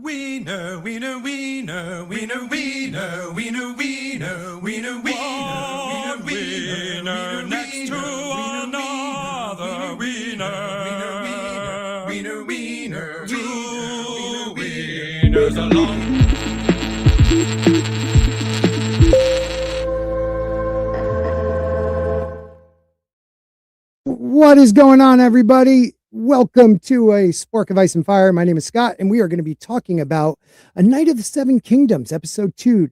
Wiener, wiener, wiener, wiener, wiener, wiener, wiener, wiener, wiener, wiener, next to another wiener, wiener, wiener, two wieners along. What is going on, everybody? Welcome to a Spork of Ice and Fire. My name is Scott, and we are going to be talking about A Knight of the Seven Kingdoms, episode two,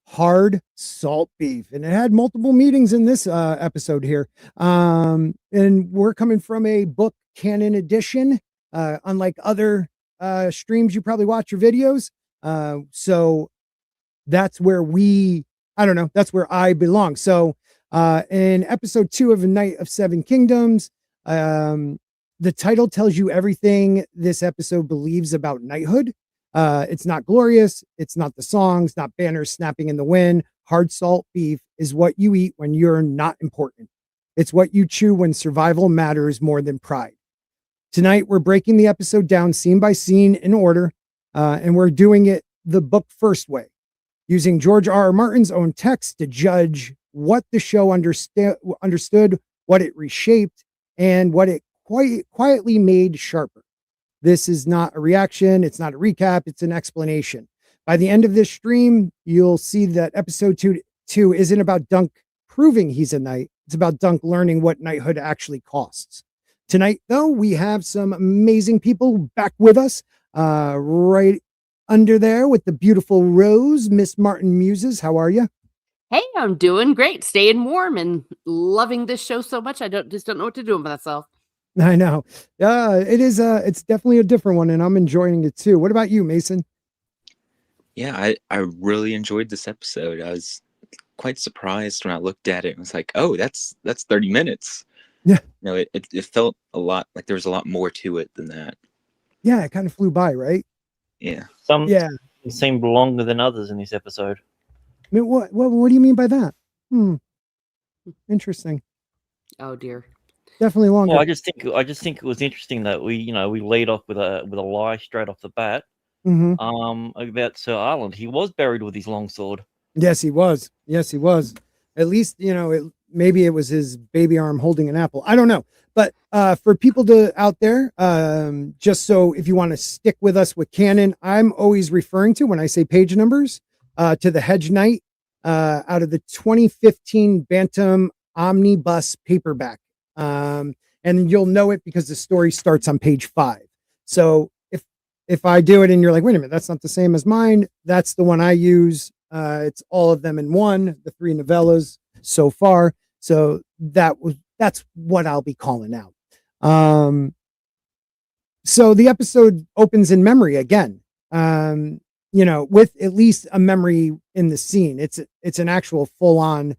hard salt beef. And it had multiple meetings in this episode here. And we're coming from a book canon edition, unlike other streams you probably watch your videos. So that's where that's where I belong. So in episode 2 of A Knight of Seven Kingdoms, the title tells you everything this episode believes about knighthood. It's not glorious. It's not the songs, not banners snapping in the wind. Hard salt beef is what you eat when you're not important. It's what you chew when survival matters more than pride. Tonight, we're breaking the episode down scene by scene in order, and we're doing it the book first way, using George R.R. Martin's own text to judge what the show understood, what it reshaped, and what it quietly made sharper. This is not a reaction. It's not a recap. It's an explanation. By the end of this stream, you'll see that episode two isn't about Dunk proving he's a knight. It's about Dunk learning what knighthood actually costs. Tonight, though, we have some amazing people back with us, right under there with the beautiful Rose, Miss Martin Muses. How are you? Hey, I'm doing great, staying warm and loving this show so much. I don't know what to do with myself. I know. It is. It's definitely a different one, and I'm enjoying it too. What about you, Mason? Yeah, I really enjoyed this episode. I was quite surprised when I looked at it and was like, "Oh, that's 30 minutes." Yeah. No, it felt a lot like there was a lot more to it than that. Yeah, it kind of flew by, right? Yeah. Some seemed longer than others in this episode. I mean, what do you mean by that? Interesting. Oh dear. Definitely longer. Well, I just think it was interesting that we lead off with a lie straight off the bat. About Sir Arland. He was buried with his longsword. Yes, he was. At least, maybe it was his baby arm holding an apple. I don't know. But for people out there, just so if you want to stick with us with canon, I'm always referring to, when I say page numbers, to the Hedge Knight out of the 2015 Bantam Omnibus paperback. And you'll know it because the story starts on page 5. So if I do it and you're like, wait a minute, that's not the same as mine, that's the one I use. It's all of them in one, the 3 novellas so far. So that's what I'll be calling out. So the episode opens in memory again. With at least a memory in the scene. It's an actual full-on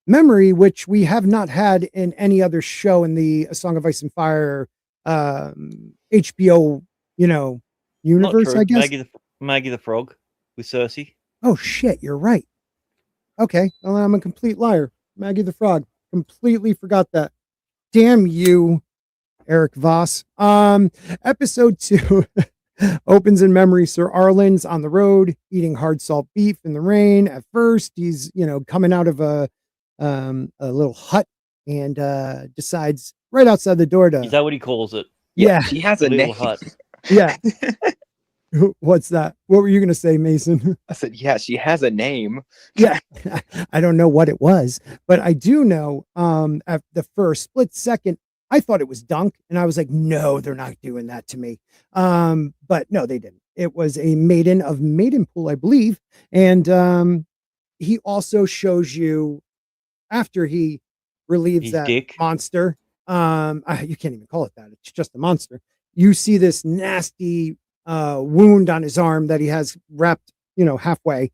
memory, which we have not had in any other show in the A Song of Ice and Fire HBO, universe, I guess. Maggie the Frog with Cersei. Oh shit, you're right. Okay, well, I'm a complete liar. Maggie the Frog. Completely forgot that. Damn you, Eric Voss. Episode 2 opens in memory. Sir Arlen's on the road eating hard salt beef in the rain. At first, he's coming out of a little hut and decides right outside the door to. Is that what he calls it? Yeah, he has a name. Hut. Yeah. What's that? What were you gonna say, Mason? I said, yeah, she has a name. Yeah, I don't know what it was, but I do know. At the first split second, I thought it was Dunk, and I was like, no, they're not doing that to me. But no, they didn't. It was a maiden of Maidenpool, I believe, and he also shows you after he relieves His that dick. monster. You can't even call it that. It's just a monster. You see this nasty wound on his arm that he has wrapped, halfway.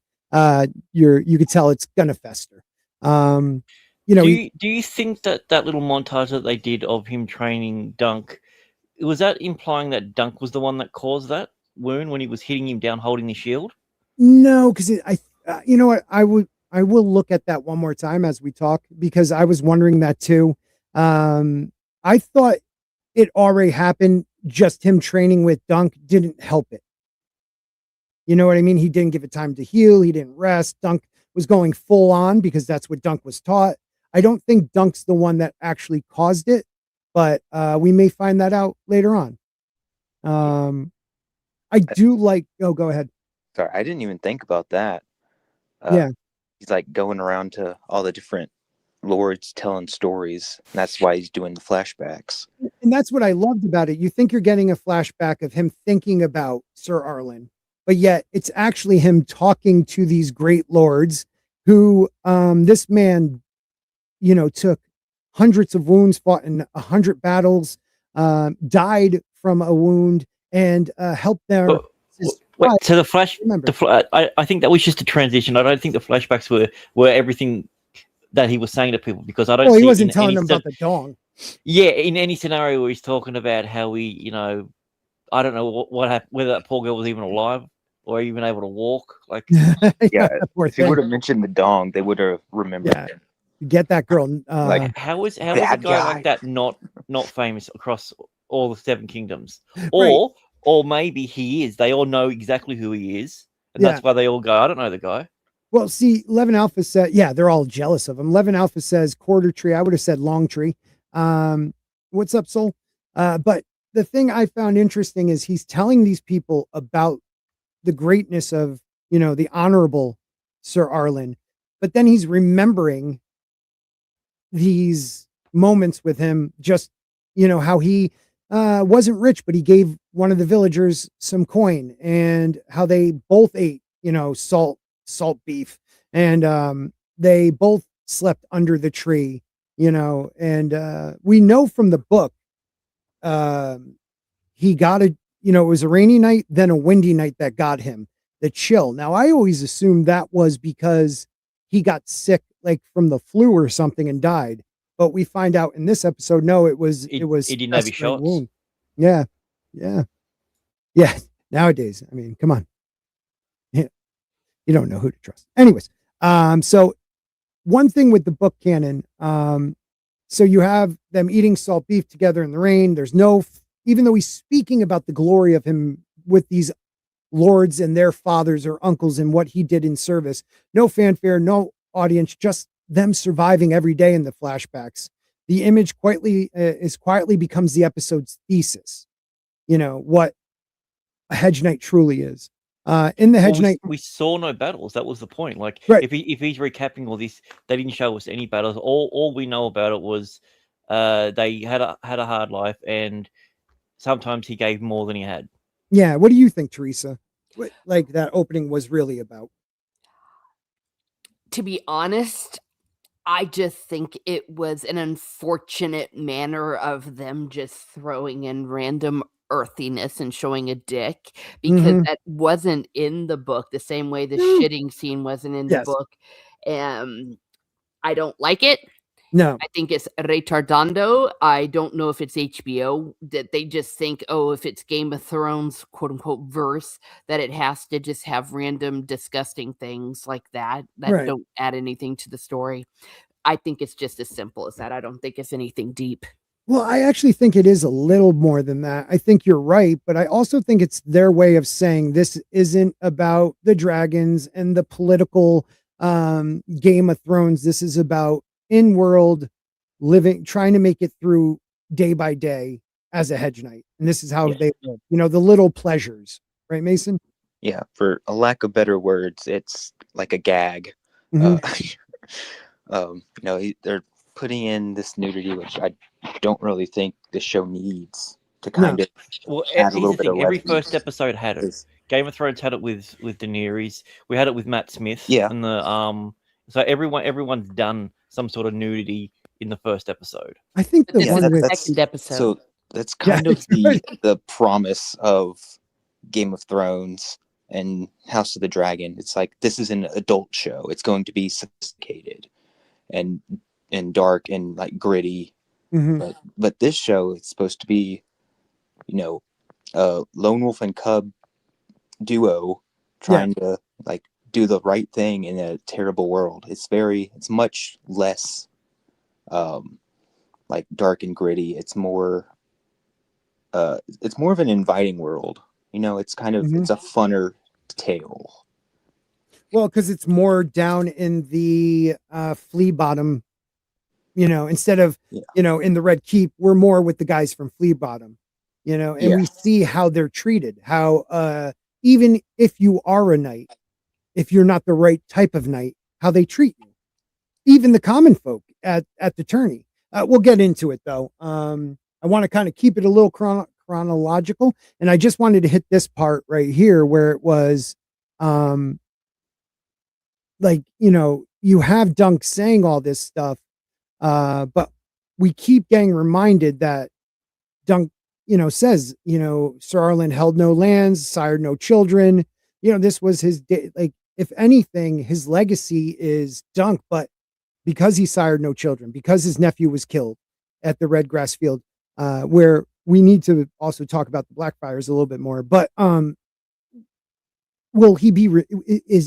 You could tell it's gonna fester. Do you think that little montage that they did of him training Dunk, was that implying that Dunk was the one that caused that wound when he was hitting him down holding the shield? No, because you know what, I will look at that one more time as we talk, because I was wondering that too. I thought it already happened just him training with Dunk didn't help it. You know what I mean? He didn't give it time to heal. He didn't rest. Dunk was going full on because that's what Dunk was taught. I don't think Dunk's the one that actually caused it, but we may find that out later on. I do like, oh, go ahead. Sorry, I didn't even think about that. Yeah. He's like going around to all the different lords telling stories. And that's why he's doing the flashbacks. And that's what I loved about it. You think you're getting a flashback of him thinking about Sir Arlen, but yet it's actually him talking to these great lords who this man, you know, took hundreds of wounds, fought in 100 battles, died from a wound, and helped their. Wait, so I think that was just a transition. I don't think the flashbacks were everything that he was saying to people, because I don't. Well, he wasn't telling them about the dong. Yeah, in any scenario where he's talking about how he, you know, I don't know what happened, whether that poor girl was even alive or even able to walk. Like, yeah, if he would have mentioned the dong, they would have remembered. Yeah. Get that girl. Like, how is a guy like that not famous across all the Seven Kingdoms? Right. Or maybe he is. They all know exactly who he is, and that's why they all go, I don't know the guy. Well, see, Levin Alpha said, yeah, they're all jealous of him. Levin Alpha says quarter tree. I would have said long tree. What's up, Soul? But the thing I found interesting is he's telling these people about the greatness of, you know, the honorable Sir Arlen, but then he's remembering these moments with him, just, you know, how he wasn't rich, but he gave one of the villagers some coin, and how they both ate, you know, salt beef, and they both slept under the tree, you know, and we know from the book he got it was a rainy night, then a windy night that got him the chill. Now I always assumed that was because he got sick, like from the flu or something, and died, but we find out in this episode, no, it was he didn't have his shots. Wound. Yeah Nowadays, I mean, come on. You don't know who to trust. Anyways, so one thing with the book canon, so you have them eating salt beef together in the rain. There's no, even though he's speaking about the glory of him with these lords and their fathers or uncles and what he did in service, no fanfare, no audience, just them surviving every day in the flashbacks. The image quietly becomes the episode's thesis. You know, what a Hedge Knight truly is. In the Hedge Knight, we saw no battles. That was the point. Like, right. if he's recapping all this, they didn't show us any battles. All we know about it was they had a hard life, and sometimes he gave more than he had. Yeah. What do you think, Teresa? What, like, that opening was really about? To be honest, I just think it was an unfortunate manner of them just throwing in random earthiness and showing a dick, because that wasn't in the book the same way the shitting scene wasn't in the book. I don't like it. No, I think it's retardando. I don't know if it's HBO that they just think, oh, if it's Game of Thrones, quote unquote, verse, that it has to just have random disgusting things like that don't add anything to the story. I think it's just as simple as that. I don't think it's anything deep. Well, I actually think it is a little more than that. I think you're right, but I also think it's their way of saying this isn't about the dragons and the political Game of Thrones. This is about in-world living, trying to make it through day by day as a Hedge Knight. And this is how they live, you know, the little pleasures, right, Mason? Yeah, for a lack of better words, it's like a gag. You know, they're putting in this nudity, which I don't really think the show needs to kind of add a little bit of every first episode had it. Game of Thrones had it with Daenerys. We had it with Matt Smith. Yeah. And the so everyone's done some sort of nudity in the first episode. I think the second episode. So that's kind of the promise of Game of Thrones and House of the Dragon. It's like, this is an adult show. It's going to be sophisticated and dark and like gritty. But this show, it's supposed to be, you know, a lone wolf and cub duo trying to like do the right thing in a terrible world. It's much less like dark and gritty. It's more it's more of an inviting world. It's kind of it's a funner tale. Well, because it's more down in the Flea Bottom, instead of in the Red Keep, we're more with the guys from Flea Bottom, and we see how they're treated, how even if you are a knight, if you're not the right type of knight, how they treat you, even the common folk at the tourney. We'll get into it though. I want to kind of keep it a little chronological, and I just wanted to hit this part right here where it was you have Dunk saying all this stuff, but we keep getting reminded that Dunk says Sir Arlen held no lands, sired no children. This was his day. Like, if anything, his legacy is Dunk, but because he sired no children, because his nephew was killed at the Red Grass Field, where we need to also talk about the Blackfires a little bit more. But will he be?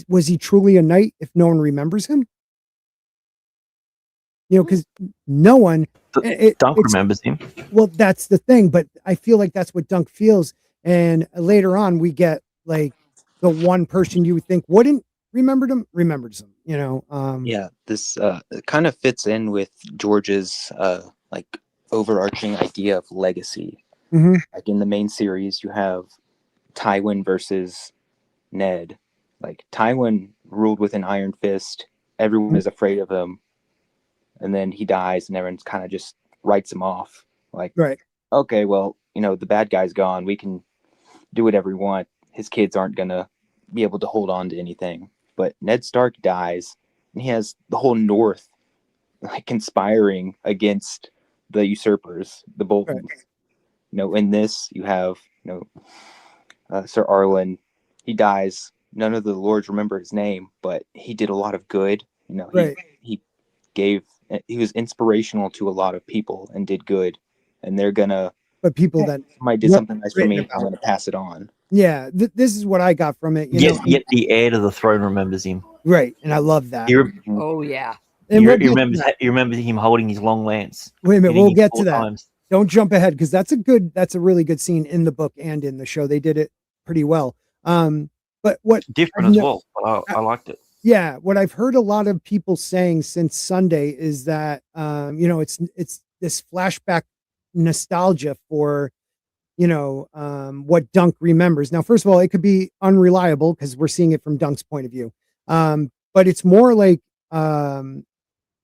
Was he truly a knight if no one remembers him? Because no one. Dunk remembers him. Well, that's the thing, but I feel like that's what Dunk feels. And later on, we get like the one person you would think wouldn't remembered him. This kind of fits in with George's overarching idea of legacy. Like in the main series, you have Tywin versus Ned. Like, Tywin ruled with an iron fist. Everyone is afraid of him. And then he dies and everyone kind of just writes him off. Like, right. Okay, well, the bad guy's gone. We can do whatever we want. His kids aren't going to be able to hold on to anything. But Ned Stark dies, and he has the whole North conspiring against the usurpers, the Boltons. Right. In this, you have, Sir Arlen. He dies. None of the lords remember his name, but he did a lot of good. He was inspirational to a lot of people and did good. And they're gonna. But people that somebody did something nice for me, I'm gonna pass it on. Yeah, this is what I got from it. Yet the heir to the throne remembers him. Right, and I love that. Oh yeah. And you remember him holding his long lance. Wait a minute, we'll get to that. Times. Don't jump ahead, because that's a really good scene in the book and in the show. They did it pretty well. But what different as well. But I liked it. Yeah, what I've heard a lot of people saying since Sunday is that it's this flashback nostalgia for what Dunk remembers. Now, first of all, it could be unreliable because we're seeing it from Dunk's point of view. But it's more like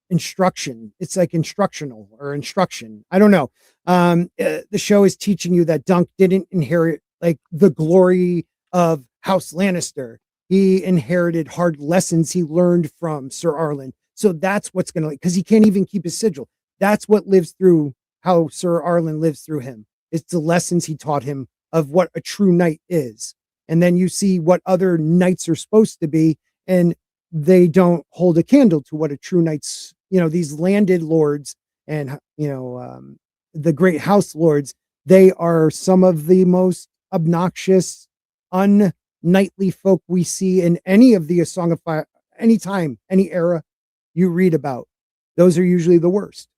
instruction. It's like instructional or instruction. I don't know. The show is teaching you that Dunk didn't inherit like the glory of House Lannister. He inherited hard lessons he learned from Sir Arlen. So that's what's going to, because he can't even keep his sigil. That's what lives through how Sir Arlen lives through him. It's the lessons he taught him of what a true knight is. And then you see what other knights are supposed to be, and they don't hold a candle to what a true knight's, these landed lords and, the great house lords, they are some of the most obnoxious, unknightly folk we see in any of the A Song of Fire, anytime, any era you read about. Those are usually the worst.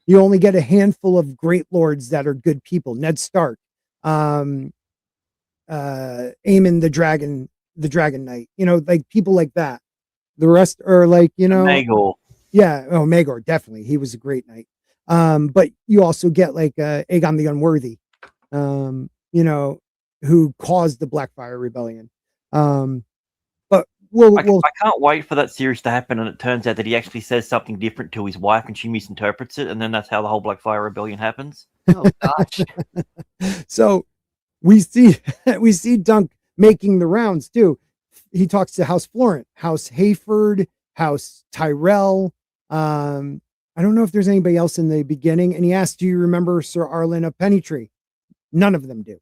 You only get a handful of great lords that are good people. Ned Stark, Aemon the Dragon Knight, like people like that. The rest are like, Maegor. Yeah. Oh, Maegor, definitely. He was a great knight. But you also get like Aegon the Unworthy, who caused the Blackfire Rebellion. But I can't wait for that series to happen, and it turns out that he actually says something different to his wife, and she misinterprets it, and then that's how the whole Blackfire Rebellion happens. Oh gosh! So we see Dunk making the rounds too. He talks to House Florent, House Hayford, House Tyrell. I don't know if there's anybody else in the beginning, and he asks, "Do you remember Sir Arlen of Pennytree?" None of them do.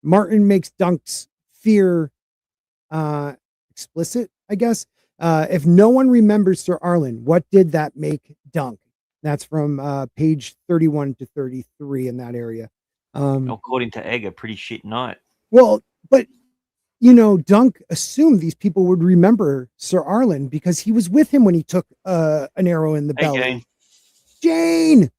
Martin makes Dunk's fear explicit, I guess. If no one remembers Sir Arlen, what did that make Dunk? That's from page 31 to 33 in that area. According to Egg, a pretty shit night. Well, but Dunk assumed these people would remember Sir Arlen because he was with him when he took an arrow in the belly. Jane. Jane,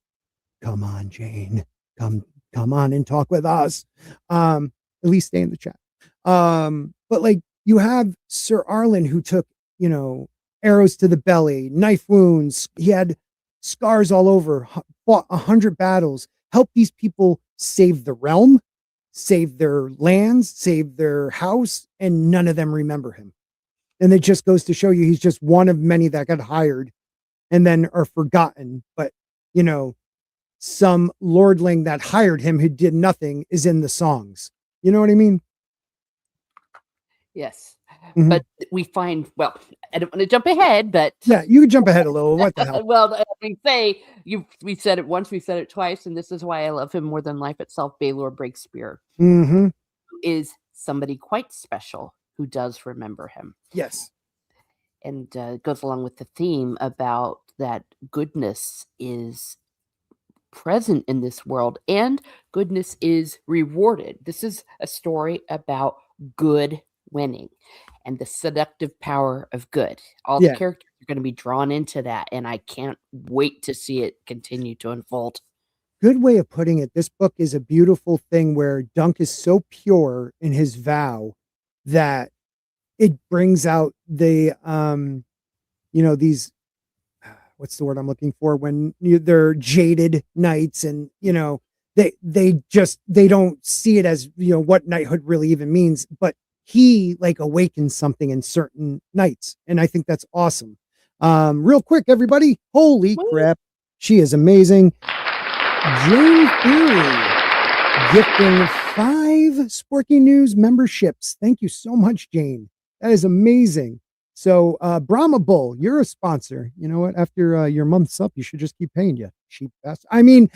come on, Jane, come come on and talk with us. At least stay in the chat. But like you have Sir Arlen who took, arrows to the belly, knife wounds. He had scars all over, fought 100 battles, helped these people save the realm, save their lands, save their house, and none of them remember him. And it just goes to show you he's just one of many that got hired and then are forgotten. But, some lordling that hired him who did nothing is in the songs. You know what I mean? Yes. Mhm. But we find, well, I don't want to jump ahead, but Yeah, you could jump ahead a little. What the hell? well, we said it once, we said it twice, and this is why I love him more than life itself. Baelor Breakspear Mm-hmm. is somebody quite special who does remember him. Yes. And it goes along with the theme about that goodness is present in this world and goodness is rewarded. This is a story about good winning and the seductive power of good. All Yeah. the characters are going to be drawn into that, and I can't wait to see it continue to unfold. Good way of putting it. This book is a beautiful thing where Dunk is so pure in his vow that it brings out the these, what's the word I'm looking for, when they're jaded knights, and they don't see it as what knighthood really even means, but he like awakens something in certain knights, and I think that's awesome. Real quick, everybody, holy crap, she is amazing. Jane Theory gifting 5 Sporky News memberships. Thank you so much, Jane. That is amazing. So Brahma Bull, you're a sponsor. You know what? After your month's up, you should just keep paying you. Cheap bastard. I mean,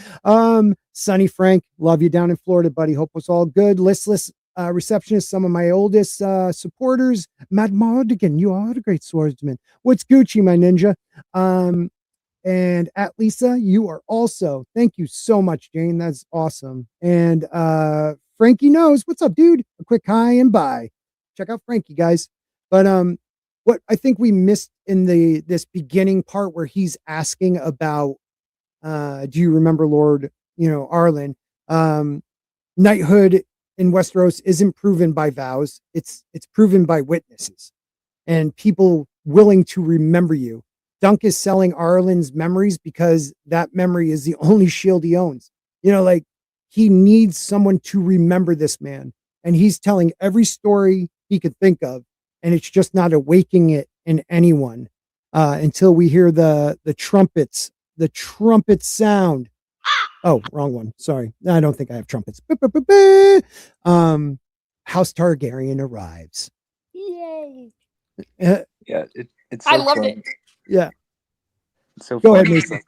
Sonny Frank, love you down in Florida, buddy. Hope it's all good. Listless receptionist, some of my oldest supporters. Matt Mardigan, you are a great swordsman. What's Gucci, my ninja? And at Lisa, you are also. Thank you so much, Jane. That's awesome. And Frankie knows. What's up, dude? A quick hi and bye. Check out Frankie, guys. But what I think we missed in this beginning part where he's asking about do you remember Lord, Arlen? Knighthood in Westeros isn't proven by vows. It's proven by witnesses and people willing to remember you. Dunk is selling Arlen's memories because that memory is the only shield he owns. Like he needs someone to remember this man. And he's telling every story he could think of. And it's just not awakening it in anyone until we hear the trumpets, the trumpet sound. Oh, wrong one. Sorry. I don't think I have trumpets. House Targaryen arrives. Yay. Yeah, it's. So I loved fun. it. Yeah. It's so Go funny. ahead, It's like,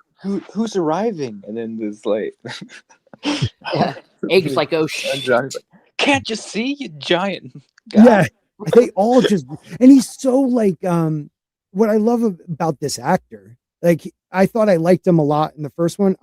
who's arriving? And then there's like, Yeah. Abe's like, oh, Johnny's like, can't you see, you giant guy? Yeah. They all just, and he's so like, what I love about this actor, like I thought I liked him a lot in the first one.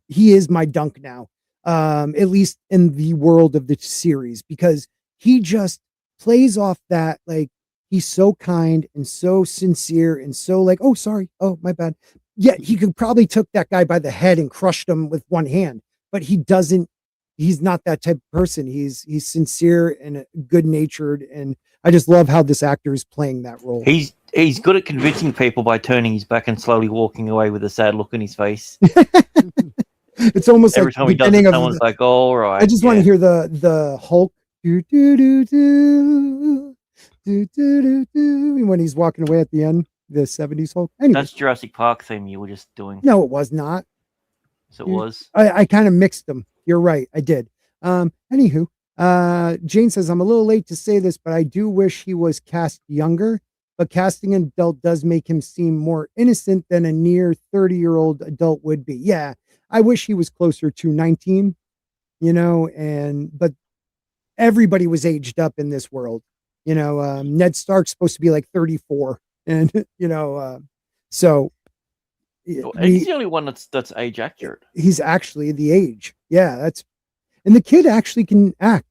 He is my Dunk now, at least in the world of the series, because he just plays off that, like, he's so kind and so sincere and so like, oh, sorry. Oh, my bad. Yeah, he could probably took that guy by the head and crushed him with one hand, but he doesn't. He's not that type of person. He's sincere and good natured, and I just love how this actor is playing that role. He's good at convincing people by turning his back and slowly walking away with a sad look on his face. It's almost every like time he does it, someone's like, "Oh, all right." I just want to hear the Hulk do do do do do do do when he's walking away at the end. The 70s Hulk. Anyway. That's Jurassic Park theme you were just doing. No, it was not. So it was. I kind of mixed them. You're right. I did. Anywho, Jane says, I'm a little late to say this, but I do wish he was cast younger, but casting an adult does make him seem more innocent than a near 30-year-old adult would be. Yeah. I wish he was closer to 19, but everybody was aged up in this world. Ned Stark's supposed to be like 34 and, so he's the only one that's age accurate. He's actually the age. Yeah, and the kid actually can act.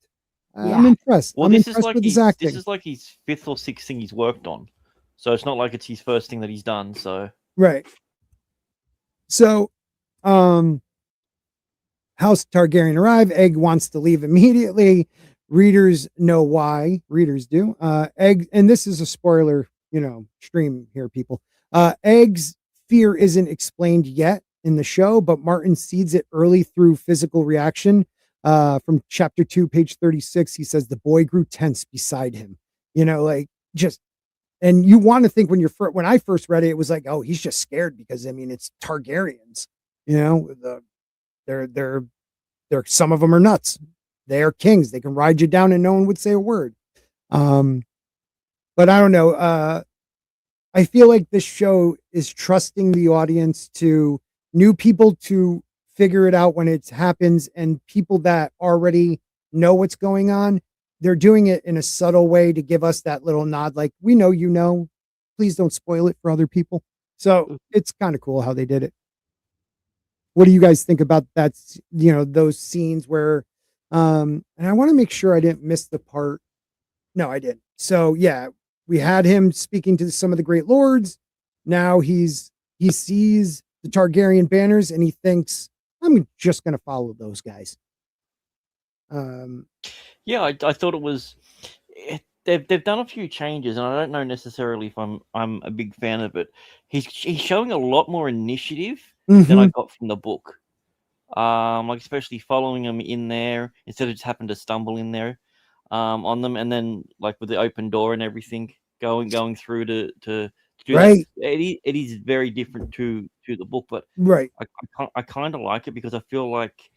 I'm impressed. Well, I'm this impressed is like with his acting. This is like his 5th or 6th thing he's worked on, so it's not like it's his first thing that he's done. So right. So, House Targaryen arrive. Egg wants to leave immediately. Readers know why. Readers do. Egg, and this is a spoiler, stream here, people. Egg's fear isn't explained yet in the show, but Martin seeds it early through physical reaction. From chapter 2, page 36, he says the boy grew tense beside him. And you want to think when I first read it, it was like, oh, he's just scared because it's Targaryens. They're some of them are nuts. They are kings. They can ride you down and no one would say a word. But I don't know. I feel like this show is trusting the audience to new people to figure it out when it happens, and people that already know what's going on, they're doing it in a subtle way to give us that little nod, like, we know, please don't spoil it for other people. So it's kind of cool how they did it. What do you guys think about that? Those scenes where, and I want to make sure I didn't miss the part. No, I didn't. So yeah, we had him speaking to some of the great lords. Now he sees the Targaryen banners and he thinks, I'm just going to follow those guys. Yeah, I thought it was. They've done a few changes, and I don't know necessarily if I'm a big fan of it. He's showing a lot more initiative than I got from the book. Like especially following them in there instead of just having to stumble in there on them, and then like with the open door and everything going through to do right. that. It is very different to the book, but right. I kind of like it because I feel like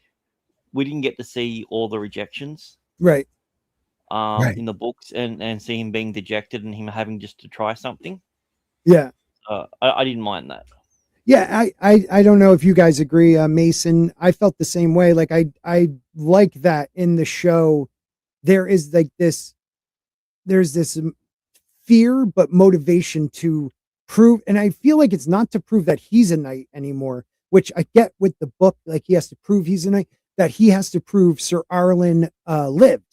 we didn't get to see all the rejections. Right. In the books and see him being dejected and him having just to try something. Yeah. I didn't mind that. Yeah, I don't know if you guys agree, Mason. I felt the same way. Like I like that in the show. There's this fear, but motivation to prove. And I feel like it's not to prove that he's a knight anymore, which I get with the book. Like he has to prove he's a knight, that he has to prove Sir Arlen lived.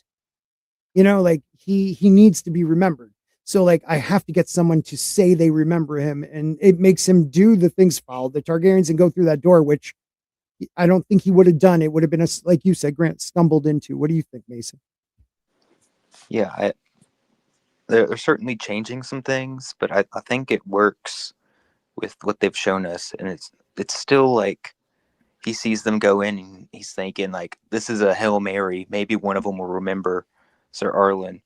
Like he needs to be remembered. So like I have to get someone to say they remember him, and it makes him do the things, follow the Targaryens and go through that door, which I don't think he would have done. It would have been like you said, Grant, stumbled into. What do you think, Mason? Yeah, they're certainly changing some things, but I think it works with what they've shown us, and it's still like he sees them go in and he's thinking like, this is a Hail Mary, maybe one of them will remember Sir Arlen,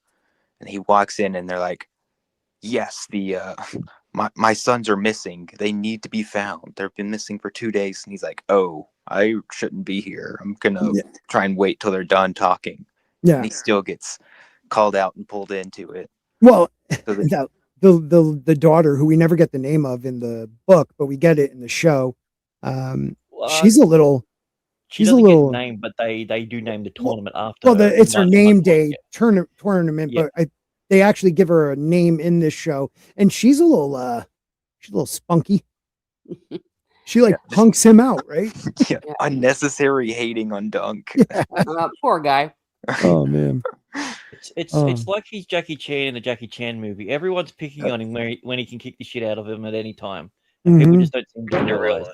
and he walks in and they're like, yes, my sons are missing, they need to be found, they've been missing for 2 days, and he's like, oh, I shouldn't be here, I'm gonna try and wait till they're done talking. And he still gets called out and pulled into it. Well, so the daughter, who we never get the name of in the book, but we get it in the show, she's a little. She doesn't get named, but they do name the tournament after. Well, it's her name day tournament, but they actually give her a name in this show, and she's a little spunky. She punks him out, right? Yeah, unnecessary hating on Dunk. Poor guy. Oh man, it's like he's Jackie Chan in a Jackie Chan movie. Everyone's picking on him when he can kick the shit out of him at any time, and people just don't seem to realize.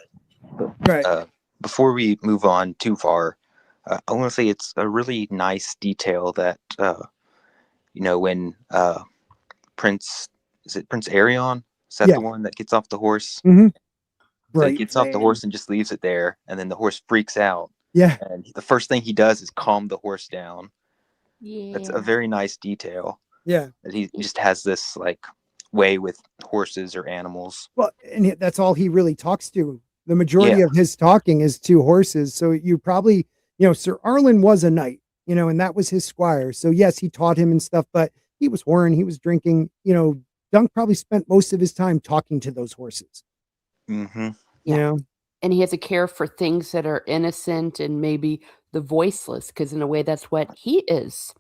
Right. Before we move on too far, I want to say it's a really nice detail that when Prince Arion, is that the one that gets off the horse? Mm-hmm. So he gets off the horse and just leaves it there, and then the horse freaks out. Yeah. And the first thing he does is calm the horse down. Yeah. That's a very nice detail. Yeah. That he just has this like way with horses or animals. Well, and that's all he really talks to. The majority of his talking is to horses. So you probably, Sir Arlen was a knight, and that was his squire. So yes, he taught him and stuff, but he was whoring, he was drinking. Dunk probably spent most of his time talking to those horses. Mm-hmm. And he has a care for things that are innocent and maybe the voiceless, because in a way that's what he is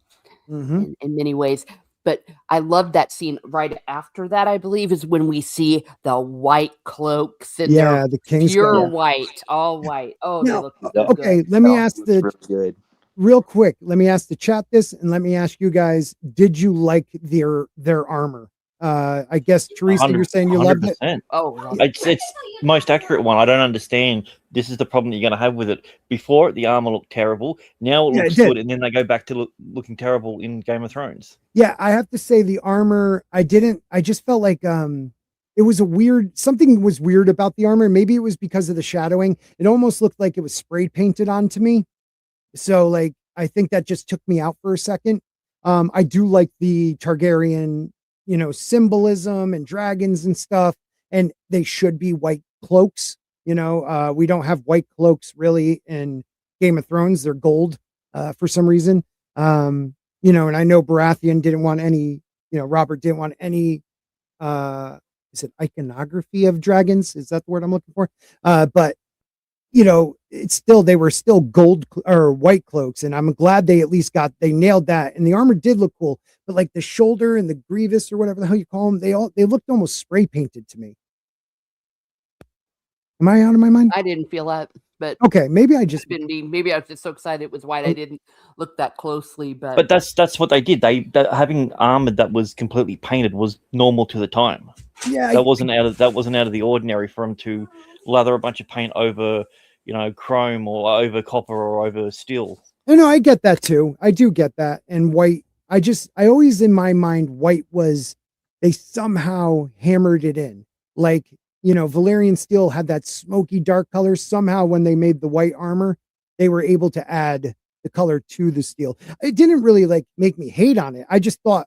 in many ways. But I love that scene right after that, I believe, is when we see the white cloaks and they're the king's pure white, all white. Oh, they look so okay. good. Let me ask really real quick. Let me ask the chat this, and let me ask you guys: did you like their armor? I guess Teresa, you're saying you loved it. 100%. Oh, It's most accurate one. I don't understand. This is the problem that you're going to have with it. Before, the armor looked terrible. Now it Yeah, looks it did. good, and then they go back to looking terrible in Game of Thrones. Yeah, I have to say the armor, I just felt like it was something was weird about the armor. Maybe it was because of the shadowing. It almost looked like it was spray painted onto me. So like I think that just took me out for a second. I do like the Targaryen, symbolism and dragons and stuff, and they should be white cloaks. We don't have white cloaks really in Game of Thrones. They're gold for some reason. And I know Baratheon didn't want any, Robert didn't want any is it iconography of dragons? Is that the word I'm looking for? But it's still, they were still gold or white cloaks, and I'm glad they at least they nailed that. And the armor did look cool, but like the shoulder and the grievous or whatever the hell you call them, they looked almost spray painted to me. Am I out of my mind? I didn't feel that, but okay, maybe I just maybe I was just so excited it was white. I didn't look that closely, But that's what they did. Having armor that was completely painted was normal to the time. yeah, That wasn't out of the ordinary for them to lather a bunch of paint over, chrome or over copper or over steel. No, I get that too. I do get that. And white, I always in my mind, white was, they somehow hammered it in. Like, Valyrian steel had that smoky dark color. Somehow when they made the white armor, they were able to add the color to the steel. It didn't really like make me hate on it. I just thought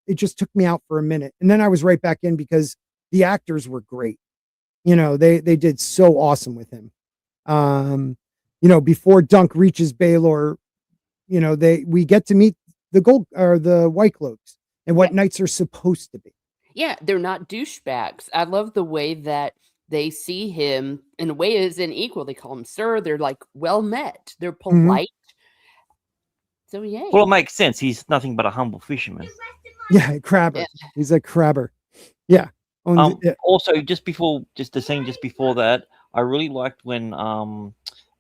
it just took me out for a minute. And then I was right back in because the actors were great. They did so awesome with him. Before Dunk reaches Baelor, we get to meet the gold or the white cloaks and what knights are supposed to be. Yeah, they're not douchebags. I love the way that they see him in a way as an equal. They call him sir. They're like well met. They're polite. So yeah. Well, it makes sense. He's nothing but a humble fisherman. Yeah, crabber. Yeah. He's a crabber. Yeah. Also, just the scene just before that, I really liked when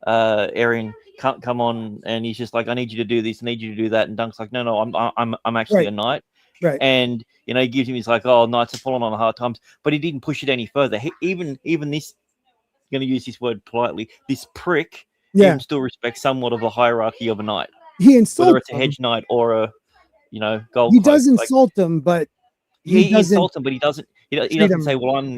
Aaron come on and he's just like, I need you to do this, I need you to do that, and Dunk's like, no, I'm actually a knight. Right. And he gives him, he's like, oh, knights are falling on hard times, but he didn't push it any further. Even this, I'm going to use this word politely, this prick even still respects somewhat of a hierarchy of a knight. He insults whether it's a hedge knight or a gold. He does insult him, but he insults him, but he doesn't. He doesn't say, "Well, I'm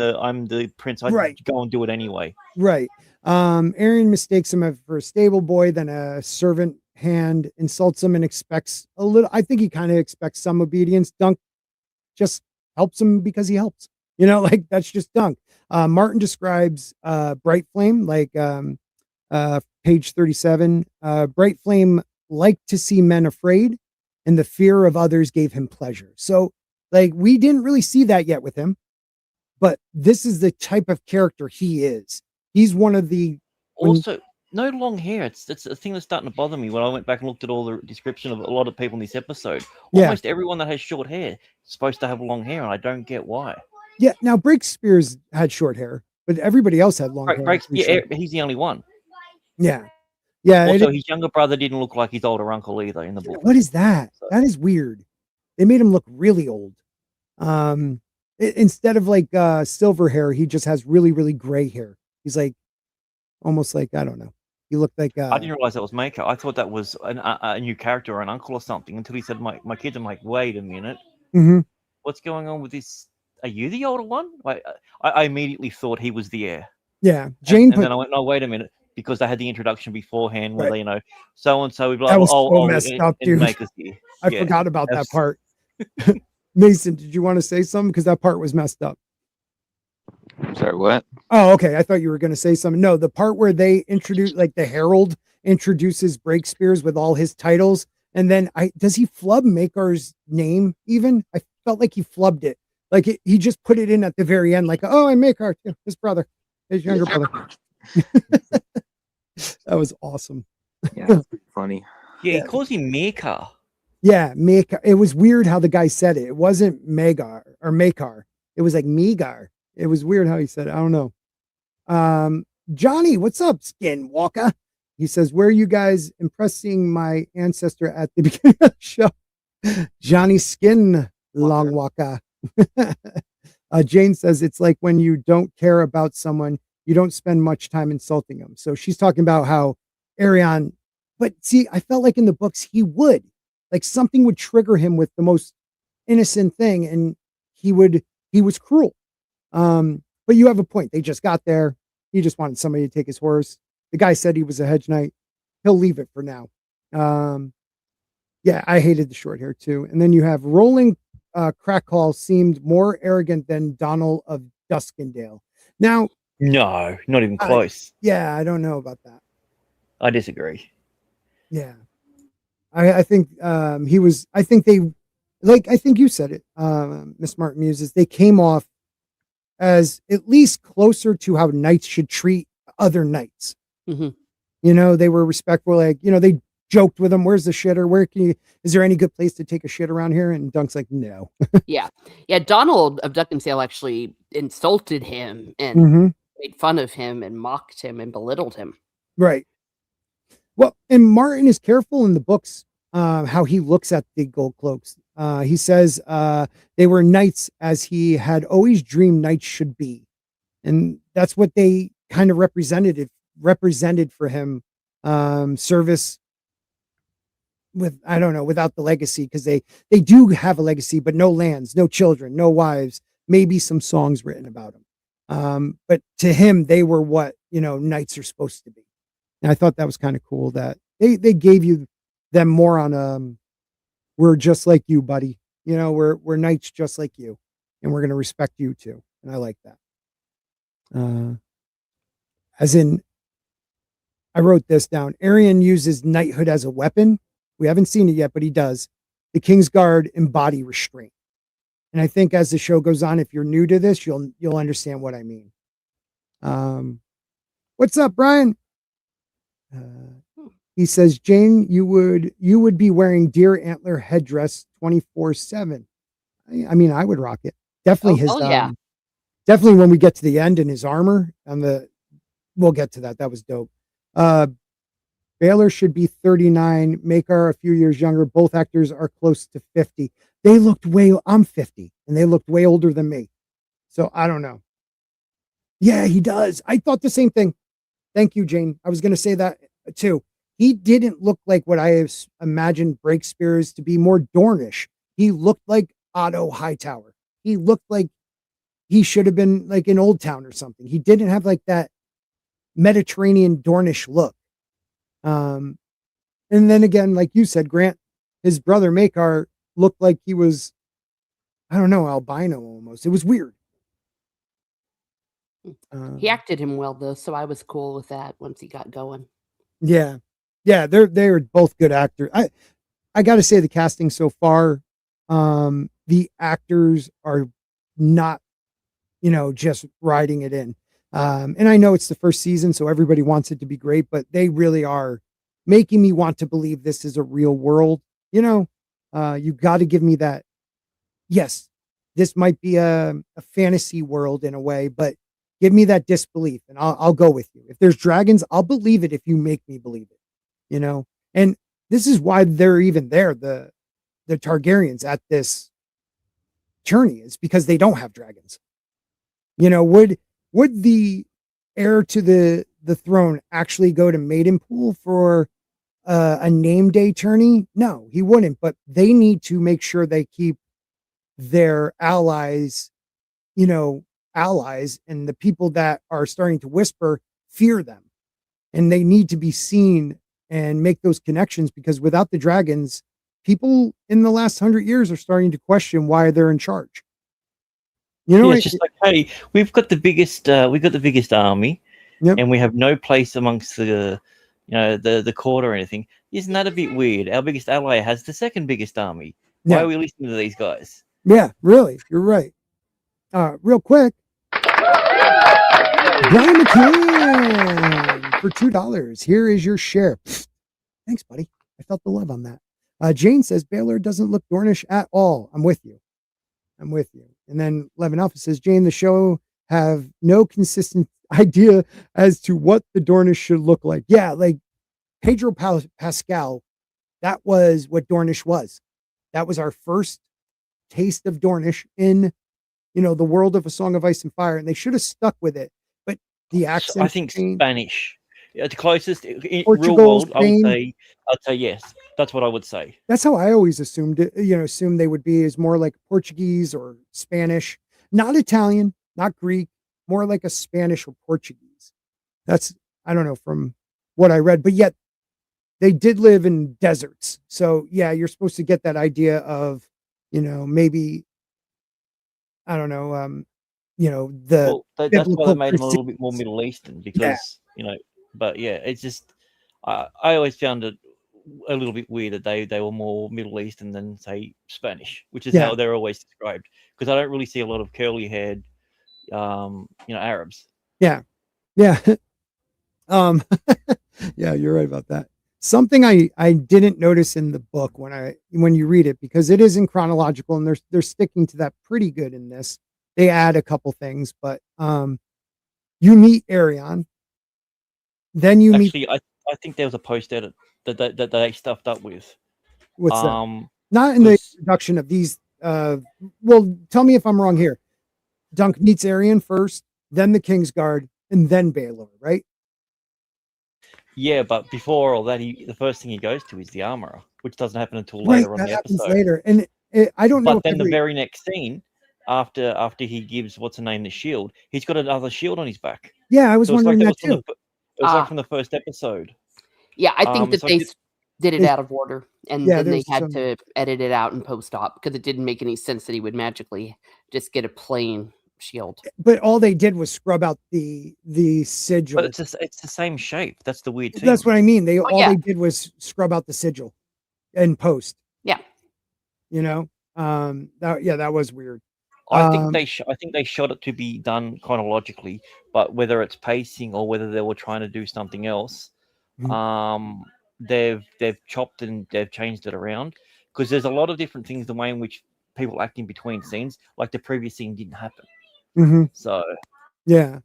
the prince. I go and do it anyway." Right. Aaron mistakes him for a stable boy, then a servant hand, insults him, and expects a little. I think he kind of expects some obedience. Dunk just helps him because he helps. Like that's just Dunk. Martin describes Bright Flame, like page 37. Bright Flame liked to see men afraid, and the fear of others gave him pleasure. So, like, we didn't really see that yet with him, but this is the type of character he is. He's one of the also no long hair. It's a thing that's starting to bother me when I went back and looked at all the description of a lot of people in this episode. Almost everyone that has short hair is supposed to have long hair, and I don't get why. Yeah, now Breakspears had short hair, but everybody else had long hair. He's the only one. Yeah. Yeah. Also, his younger brother didn't look like his older uncle either in the book. What is that? So. That is weird. They made him look really old. Instead of like silver hair, he just has really, really gray hair. He's like almost like, I don't know. He looked like I didn't realize that was Mako. I thought that was a new character or an uncle or something until he said my kids. I'm like, wait a minute. Mm-hmm. What's going on with this? Are you the older one? I immediately thought he was the heir. Yeah. Jane. And then I went, no, wait a minute. Because they had the introduction beforehand where they, so and so. That was so messed up, dude. I forgot about that part. Mason, did you want to say something? Because that part was messed up. Sorry, what? Oh, okay. I thought you were going to say something. No, the part where they introduce, like the Herald introduces Breakspears with all his titles, and then does he flub Makar's name even? I felt like he flubbed it. Like he just put it in at the very end, like, oh, I'm Makar, his brother, his younger brother. That was awesome. Yeah, funny. Yeah, he calls him Makar. Yeah, Makar. It was weird how the guy said it. It wasn't Magar or Makar. It was like Megar. It was weird how he said it. I don't know. Johnny, what's up, Skinwalker? He says, where are you guys impressing my ancestor at the beginning of the show? Johnny Skin Longwalker. Jane says it's like when you don't care about someone, you don't spend much time insulting them. So she's talking about how Arion, but see, I felt like in the books he would, like something would trigger him with the most innocent thing, and he was cruel. But you have a point. They just got there. He just wanted somebody to take his horse. The guy said he was a hedge knight. He'll leave it for now. Yeah, I hated the short hair too. And then you have Rolling Crackcall seemed more arrogant than Donald of Duskendale. Now, No, not even close. yeah, I don't know about that. I disagree. Yeah. I think he was, I think they, like, I think you said it, Miss Martin Muses, they came off as at least closer to how knights should treat other knights. Mm-hmm. You know, they were respectful. Like, you know, they joked with him. Where's the shitter? Where can you, is there any good place to take a shit around here? And Dunk's like, no. Yeah. Donald of Duckensdale actually insulted him and Mm-hmm. made fun of him and mocked him and belittled him. Right. Well, and Martin is careful in the books how he looks at the gold cloaks. He says they were knights as he had always dreamed knights should be. And that's what they kind of represented for him. Service with, I don't know, without the legacy, because they do have a legacy, but no lands, no children, no wives, maybe some songs written about them. But to him, they were what, you know, knights are supposed to be. And I thought that was kind of cool that they gave you them more on we're just like you, buddy. You know, we're knights just like you, and we're gonna respect you too. And I like that. As in, I wrote this down. Arion uses knighthood as a weapon. We haven't seen it yet, but he does. The King's Guard embody restraint. And I think as the show goes on, if you're new to this, you'll understand what I mean. What's up, Brian? He says, Jane, you would be wearing deer antler headdress 24/7. I mean, I would rock it. Definitely yeah. Definitely when we get to the end in his armor we'll get to that. That was dope. Baylor should be 39, Makar a few years younger. Both actors are close to 50. They looked I'm 50 and they looked way older than me. So I don't know. Yeah, he does. I thought the same thing. Thank you, Jane. I was going to say that too. He didn't look like what I imagined Breakspears to be, more Dornish. He looked like Otto Hightower. He looked like he should have been like in Old Town or something. He didn't have like that Mediterranean Dornish look. And then again, like you said, Grant, his brother Makar looked like he was, I don't know, albino almost. It was weird. He acted him well though, so I was cool with that once he got going. Yeah. Yeah, they were both good actors. I got to say the casting so far, the actors are not, you know, just riding it in. And I know it's the first season, so everybody wants it to be great, but they really are making me want to believe this is a real world. You know, you got to give me that. Yes, this might be a fantasy world in a way, but give me that disbelief and I'll go with you. If there's dragons, I'll believe it if you make me believe it, you know? And this is why they're even there, the Targaryens at this tourney, is because they don't have dragons. You know, would the heir to the throne actually go to Maidenpool for a name day tourney? No, he wouldn't, but they need to make sure they keep their allies, you know, and the people that are starting to whisper fear them, and they need to be seen and make those connections, because without the dragons, people in the last 100 years are starting to question why they're in charge. You know, it's just like, hey, we've got the biggest army, yep. And we have no place amongst the, you know, the court or anything. Isn't that a bit weird? Our biggest ally has the second biggest army. Why are we listening to these guys? Yeah, really, you're right. Real quick, Brian McCann for $2. Here is your share. Thanks, buddy. I felt the love on that. Jane says Baylor doesn't look Dornish at all. I'm with you. And then Levin Alpha says, Jane, the show have no consistent idea as to what the Dornish should look like. Yeah, like Pedro Pascal, that was what Dornish was. That was our first taste of Dornish in the world of A Song of Ice and Fire, and they should have stuck with it. But the accent, I think Spanish. The closest in real Portugal, world, Spain. I'd say yes. That's what I would say. That's how I always assumed it. Assumed they would be as more like Portuguese or Spanish, not Italian, not Greek, more like a Spanish or Portuguese. That's, I don't know, from what I read, but yet they did live in deserts. So yeah, you're supposed to get that idea of, maybe, I don't know, the That's why they made them a biblical little bit more Middle Eastern Yeah. because But yeah, it's just I always found it a little bit weird that they were more Middle Eastern than say Spanish, which is Yeah. how they're always described. Because I don't really see a lot of curly haired, Arabs. Yeah. Yeah. Yeah, you're right about that. Something I didn't notice in the book when you read it, because it isn't chronological and they're sticking to that pretty good in this. They add a couple things, but you meet Arion, then you meet. Actually, I think there was a post edit that they stuffed up with. What's that? Not in the introduction of these. Well, tell me if I'm wrong here. Dunk meets Arion first, then the Kingsguard, and then Baelor, right? Yeah, but before all that, the first thing he goes to is the armorer, which doesn't happen until later on the episode. Later, and I don't know. But then the very next scene, after he gives what's her name the shield, he's got another shield on his back. Yeah, I was wondering that too. It was like from the first episode. Yeah, I think that they did it out of order, and then they had to edit it out in post-op because it didn't make any sense that he would magically just get a plain shield. But all they did was scrub out the sigil. But it's the same shape. That's the weird thing. That's what I mean. They did was scrub out the sigil in post. Yeah. That was weird. I think they shot it to be done chronologically, but whether it's pacing or whether they were trying to do something else, they've chopped and they've changed it around because there's a lot of different things the way in which people act in between scenes, like the previous scene didn't happen. Mm-hmm. So yeah,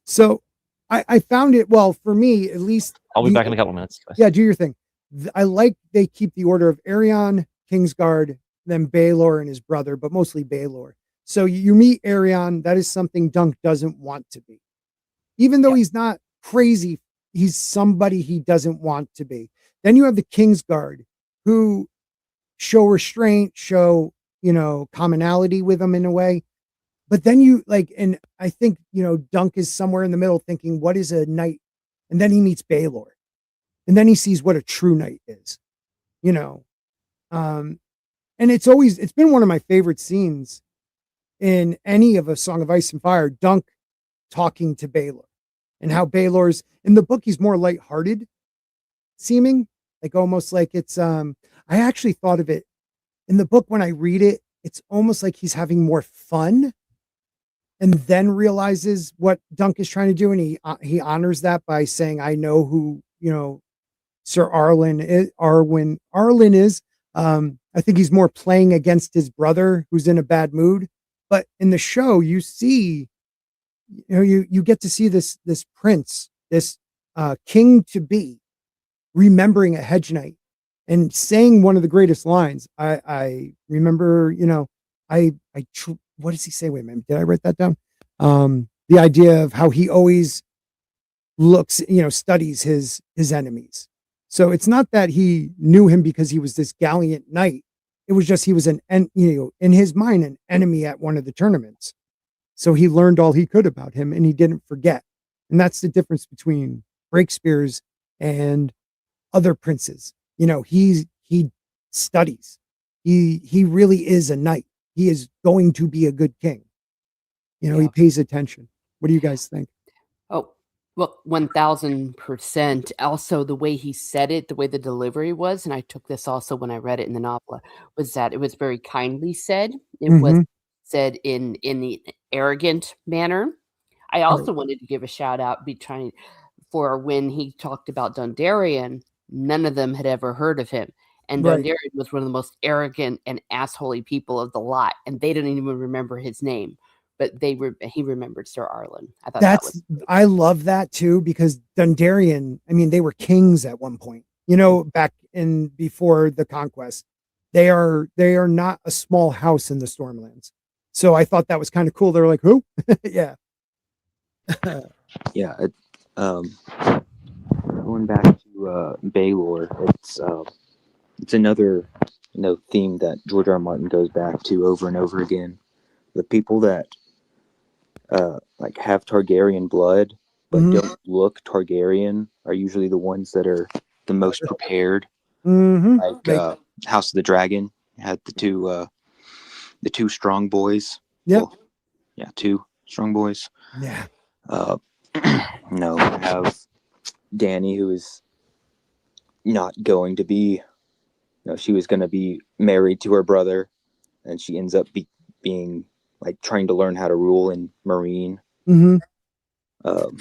so I found it, well, for me at least. I'll be back in a couple of minutes, guys. Yeah, do your thing. I like they keep the order of Arion, Kingsguard, then Baelor and his brother, but mostly Baelor. So you meet Arion. That is something Dunk doesn't want to be. Even though he's not crazy, he's somebody he doesn't want to be. Then you have the Kingsguard who show restraint, show, commonality with him in a way. But then and I think, Dunk is somewhere in the middle thinking, what is a knight? And then he meets Baelor. And then he sees what a true knight is, and it's been one of my favorite scenes in any of A Song of Ice and Fire, Dunk talking to Baelor and how Baelor's in the book, he's more lighthearted seeming, like almost like it's, I actually thought of it in the book when I read it, it's almost like he's having more fun and then realizes what Dunk is trying to do. And he honors that by saying, I know who, Sir Arlen is. I think he's more playing against his brother who's in a bad mood. But in the show, you see, you get to see this prince, this king to be, remembering a Hedge Knight and saying one of the greatest lines. I remember, what does he say? Wait a minute, did I write that down? The idea of how he always looks, studies his enemies. So it's not that he knew him because he was this gallant knight. It was just he was in his mind, an enemy at one of the tournaments. So he learned all he could about him and he didn't forget. And that's the difference between Breakspears and other princes. He studies. He really is a knight. He is going to be a good king. He pays attention. What do you guys think? Oh, well, 1000%. Also, the way he said it, the way the delivery was, and I took this also when I read it in the novel, was that it was very kindly said. It was said in the arrogant manner. I also wanted to give a shout out for when he talked about Dondarrion. None of them had ever heard of him. And Dondarrion was one of the most arrogant and assholey people of the lot. And they didn't even remember his name. But he remembered Sir Arlen. I thought I love that too, because Dondarrion, they were kings at one point, back before the conquest. They are not a small house in the Stormlands. So I thought that was kind of cool. They're like, who? Yeah. Yeah. Going back to Baelor, it's another theme that George R. R. Martin goes back to over and over again. The people that like have Targaryen blood but Mhm. don't look Targaryen are usually the ones that are the most prepared. Mhm. Like House of the Dragon had the two strong boys. Yep. Well, yeah, two strong boys. Yeah. We have Dany, who is not going to be. She was going to be married to her brother, and she ends up being like trying to learn how to rule in Marine. Mhm. Um,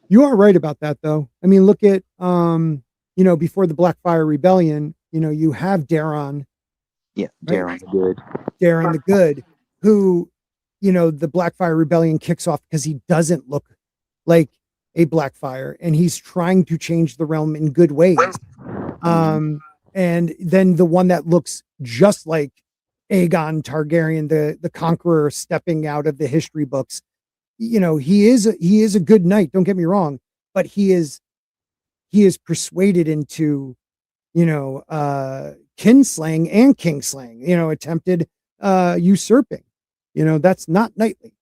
You are right about that, though. I mean, look at before the Blackfire Rebellion, you have Daron, yeah, right? Daron the Good. Daron the Good, who, the Blackfire Rebellion kicks off because he doesn't look like a Blackfire, and he's trying to change the realm in good ways. And then the one that looks just like Aegon Targaryen, the conqueror, stepping out of the history books. He is a good knight. Don't get me wrong, but he is persuaded into kinslaying and kingslaying. Attempted usurping. That's not knightly.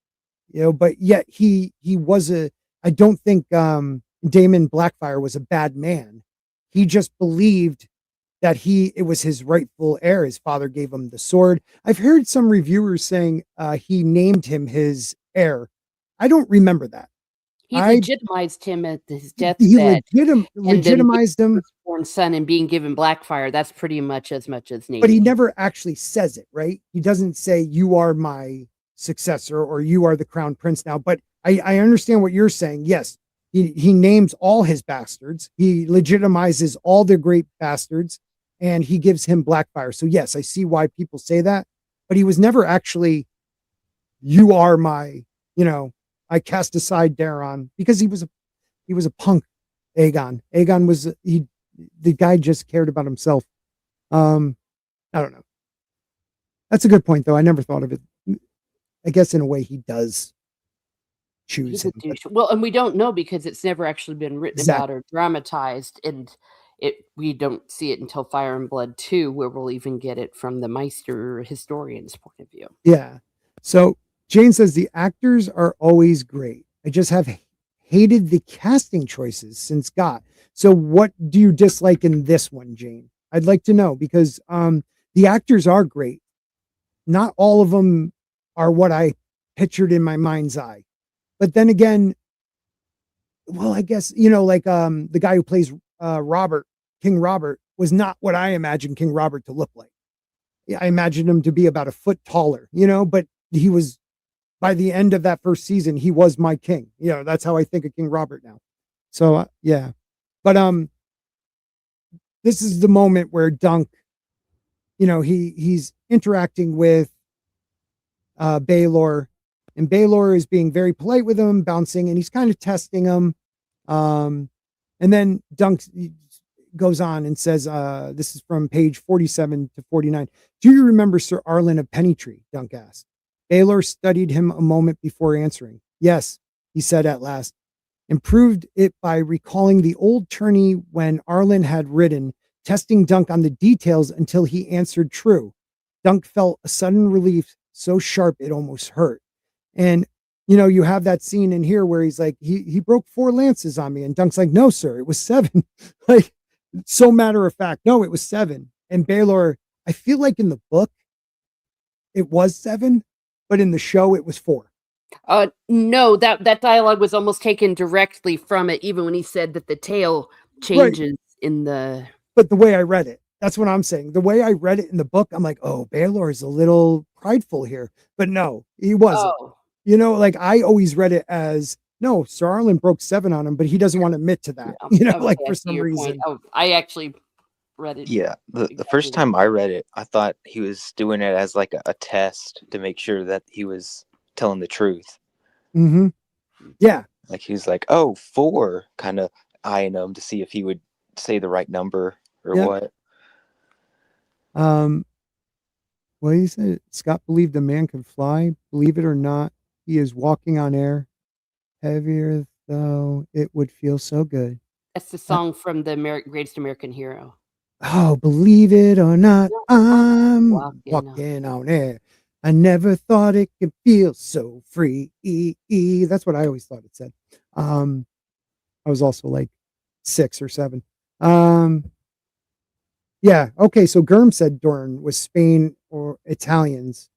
But yet he was I don't think Daemon Blackfire was a bad man. He just believed that it was his rightful heir. His father gave him the sword. I've heard some reviewers saying he named him his heir. I don't remember that. He legitimized him at his He deathbed, and then legitimized him, firstborn son, and being given Blackfire. That's pretty much as naming. but he never actually says it, right? He doesn't say you are my successor or you are the crown prince now. But I understand what you're saying. Yes, he names all his bastards. He legitimizes all the great bastards, and he gives him Blackfire. So yes, I see why people say that. But he was never actually, you are my, I cast aside Daron, because he was a punk. Aegon was the guy just cared about himself. I don't know. That's a good point, though. I never thought of it. I guess in a way he does choose him. Well, and we don't know because it's never actually been written about or dramatized, and we don't see it until Fire and Blood 2, where we'll even get it from the Meister historian's point of view. Yeah. So Jane says the actors are always great. I just have hated the casting choices since GOT. So what do you dislike in this one, Jane? I'd like to know, because the actors are great. Not all of them are what I pictured in my mind's eye. But then again, well, I guess, like the guy who plays King Robert, was not what I imagined King Robert to look like. I imagined him to be about a foot taller, but he was, by the end of that first season, he was my king. That's how I think of King Robert now. So yeah. But this is the moment where Dunk, he's interacting with Baelor, and Baelor is being very polite with him, bouncing, and he's kind of testing him. And then Dunk goes on and says, this is from page 47 to 49. Do you remember Sir Arlen of Pennytree? Dunk asked. Baelor studied him a moment before answering. Yes, he said at last, and proved it by recalling the old tourney when Arlen had ridden, testing Dunk on the details until he answered true. Dunk felt a sudden relief so sharp it almost hurt. And you have that scene in here where he's like, he broke 4 lances on me, and Dunk's like, no, sir, it was 7. Like, so matter of fact, no, it was 7. And Baelor, I feel like in the book it was 7, but in the show it was 4. No, that dialogue was almost taken directly from it, even when he said that the tale changes in the. But the way I read it, that's what I'm saying. The way I read it in the book, I'm like, oh, Baelor is a little prideful here. But no, he wasn't. Oh. Like I always read it as, no, Sir Arlen broke 7 on him, but he doesn't want to admit to that. Like for some reason. Oh, I actually read it. Yeah, the first time I read it, I thought he was doing it as like a test to make sure that he was telling the truth. Mm-hmm. Yeah. Like he's like, oh, 4, kind of eyeing him to see if he would say the right number or what. Well, he said Scott believed a man could fly. Believe it or not, he is walking on air. Heavier though, it would feel so good. That's the Uh, song from the Greatest American Hero. oh, believe it or not, I'm Walking on. walking on air. I never thought it could feel so free. That's what I always thought it said. I was also like 6 or 7. Yeah. Okay. So Germ said Dorn was Spain or Italians.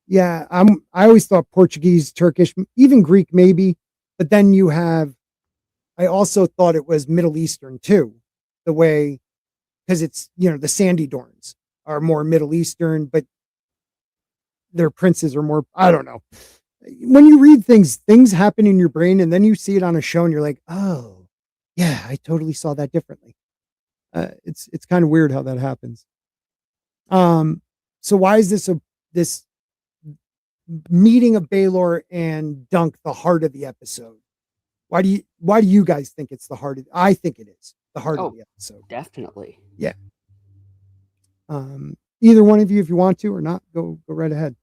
Yeah. I always thought Portuguese, Turkish, even Greek, maybe. But then you have, I also thought it was Middle Eastern too, the way, because it's, the Sandy Dorns are more Middle Eastern, but their princes are more, I don't know. When you read things happen in your brain and then you see it on a show and you're like, oh, yeah, I totally saw that differently. It's kind of weird how that happens. So why is this meeting of Baelor and Dunk the heart of the episode? Why do you guys think it's the heart of? I think it is the heart of the episode. Definitely. Yeah. Either one of you, if you want to or not, go right ahead.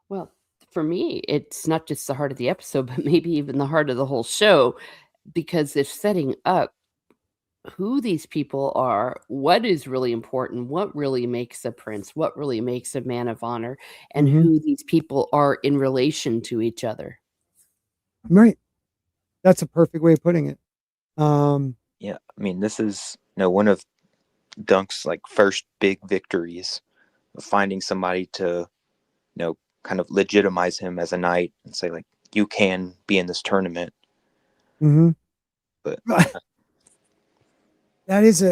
Well, for me, it's not just the heart of the episode, but maybe even the heart of the whole show, because they're setting up who these people are, what is really important, what really makes a prince, what really makes a man of honor, and who these people are in relation to each other. Right. That's a perfect way of putting it. Yeah, I mean, this is one of Dunk's like first big victories, of finding somebody to kind of legitimize him as a knight and say like, you can be in this tournament. But that is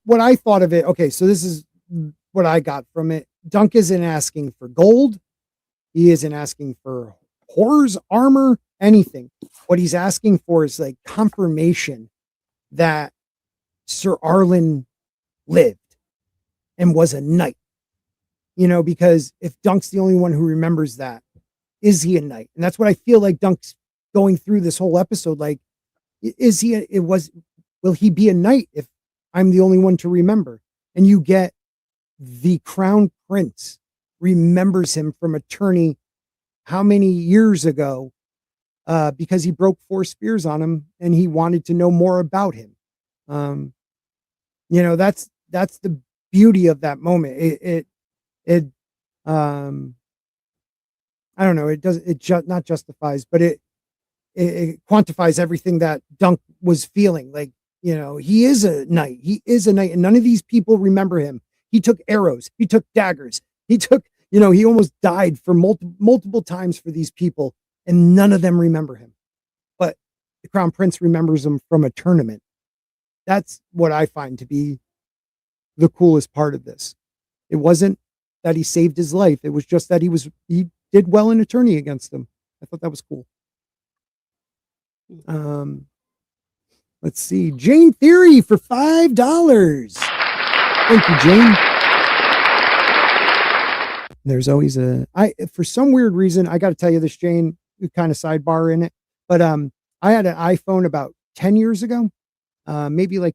what I thought of it. Okay, so this is what I got from it. Dunk isn't asking for gold. He isn't asking for horrors, armor, anything. What he's asking for is like confirmation that Sir Arlen lived and was a knight. Because if Dunk's the only one who remembers that, is he a knight? And that's what I feel like Dunk's going through this whole episode. Like, will he be a knight if I'm the only one to remember? And you get the crown prince remembers him from a tourney how many years ago, because he broke 4 spears on him and he wanted to know more about him. That's the beauty of that moment. I don't know. It not justifies, but it quantifies everything that Dunk was feeling. Like, he is a knight. He is a knight, and none of these people remember him. He took arrows. He took daggers. He took, he almost died for multiple times for these people, and none of them remember him. But the Crown Prince remembers him from a tournament. That's what I find to be the coolest part of this. It wasn't that he saved his life. It was just that he did well in a tourney against them. I thought that was cool. Let's see. Jane Theory for $5. Thank you, Jane. There's always for some weird reason, I got to tell you this, Jane, kind of sidebar in it, but I had an iPhone about 10 years ago, maybe like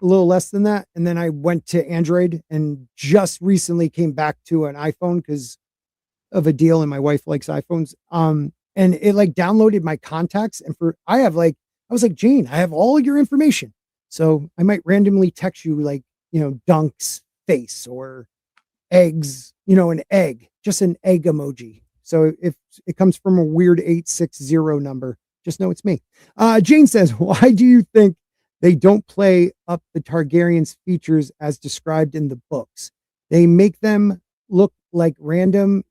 a little less than that. And then I went to Android and just recently came back to an iPhone because of a deal, and my wife likes iPhones. And it like downloaded my contacts, and I was like, Jane, I have all your information. So I might randomly text you like, Dunk's face or eggs, an egg, just an egg emoji. So if it comes from a weird 860 number, just know it's me. Jane says, why do you think they don't play up the Targaryens' features as described in the books? They make them look like random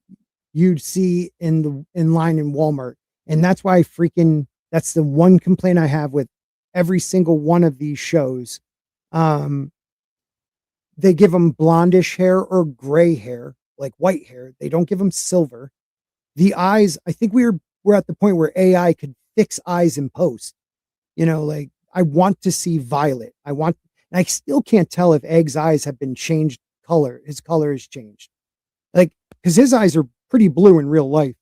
you'd see in line in Walmart. And that's why that's the one complaint I have with every single one of these shows. They give them blondish hair or gray hair, like white hair. They don't give them silver. The eyes, I think we're at the point where AI could fix eyes in post. Like I want to see violet. And I still can't tell if Egg's eyes have been changed color. His color has changed. Like, because his eyes are pretty blue in real life.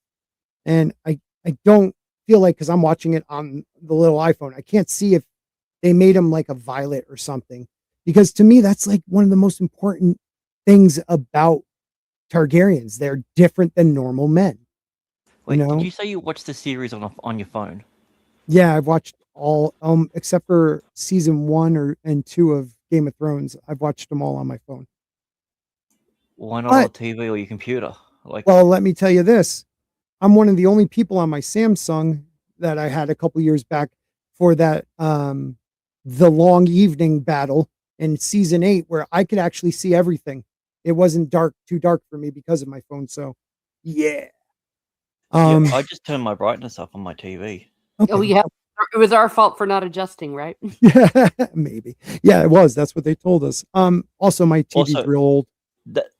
And I don't feel like, because I'm watching it on the little iPhone, I can't see if they made him like a violet or something. Because to me, that's like one of the most important things about Targaryens. They're different than normal men. Wait, know? did you say you watched the series on your phone? Yeah, I've watched all except for season 1 and 2 of Game of Thrones. I've watched them all on my phone. Why not But- on TV or your computer? Like, Well, let me tell you this. I'm one of the only people on my Samsung that I had a couple years back for that the long evening battle in season 8 where I could actually see everything. It wasn't too dark for me because of my phone. So yeah. yeah, I just turned my brightness up on my TV. Okay. Oh yeah, it was our fault for not adjusting, right? Yeah, maybe. Yeah, it was. That's what they told us. Also my TV's Also- real old.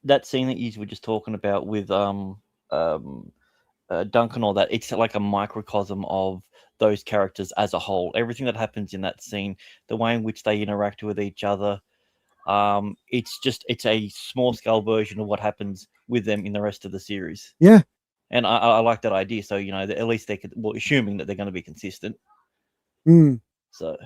That scene that you were just talking about with Dunk and all that, it's like a microcosm of those characters as a whole. Everything that happens in that scene, the way in which they interact with each other, it's a small scale version of what happens with them in the rest of the series. Yeah. And I like that idea. So, you know, at least they could, well, assuming that they're going to be consistent. Mm. So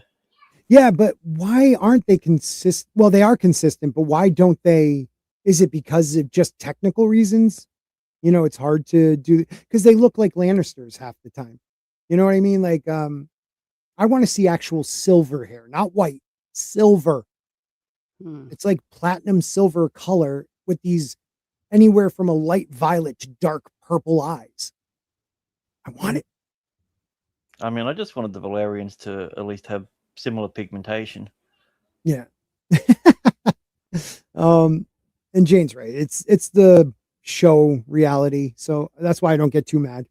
Yeah, but why aren't they consistent? Well, they are consistent, but why don't they? Is it because of just technical reasons? You know, it's hard to do because they look like Lannisters half the time. You know what I mean? Like, I want to see actual silver hair, not white, silver. Hmm. It's like platinum silver color with these anywhere from a light violet to dark purple eyes. I want it. I mean, I just wanted the Valerians to at least have similar pigmentation. Yeah. And Jane's right. It's the show reality. So that's why I don't get too mad.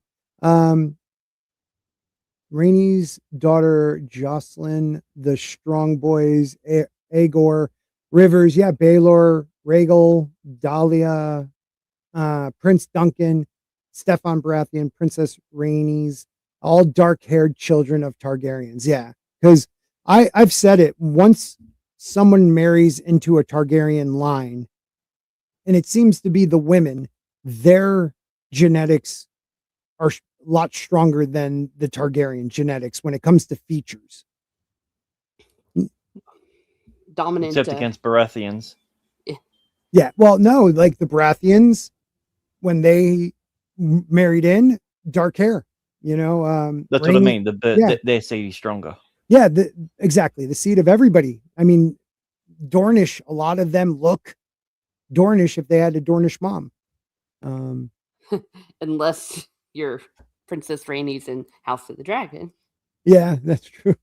Rhaenys daughter, Jocelyn, the Strong Boys, Aegor, Rivers, yeah, Baelor, Rhaegal, Dahlia, Prince Duncan, Stefan Baratheon, Princess Rhaenys, all dark-haired children of Targaryens. Yeah, because I've said it, once someone marries into a Targaryen line, and it seems to be the women, their genetics are a lot stronger than the Targaryen genetics when it comes to features. Dominant. Except against Baratheons. Yeah, well, no, like the Baratheons, when they married in, dark hair, you know. That's what I mean. yeah. Their seed is stronger. Yeah, exactly. The seed of everybody. I mean, Dornish, a lot of them look Dornish if they had a Dornish mom. Unless you're Princess Rhaenys in House of the Dragon. Yeah, that's true.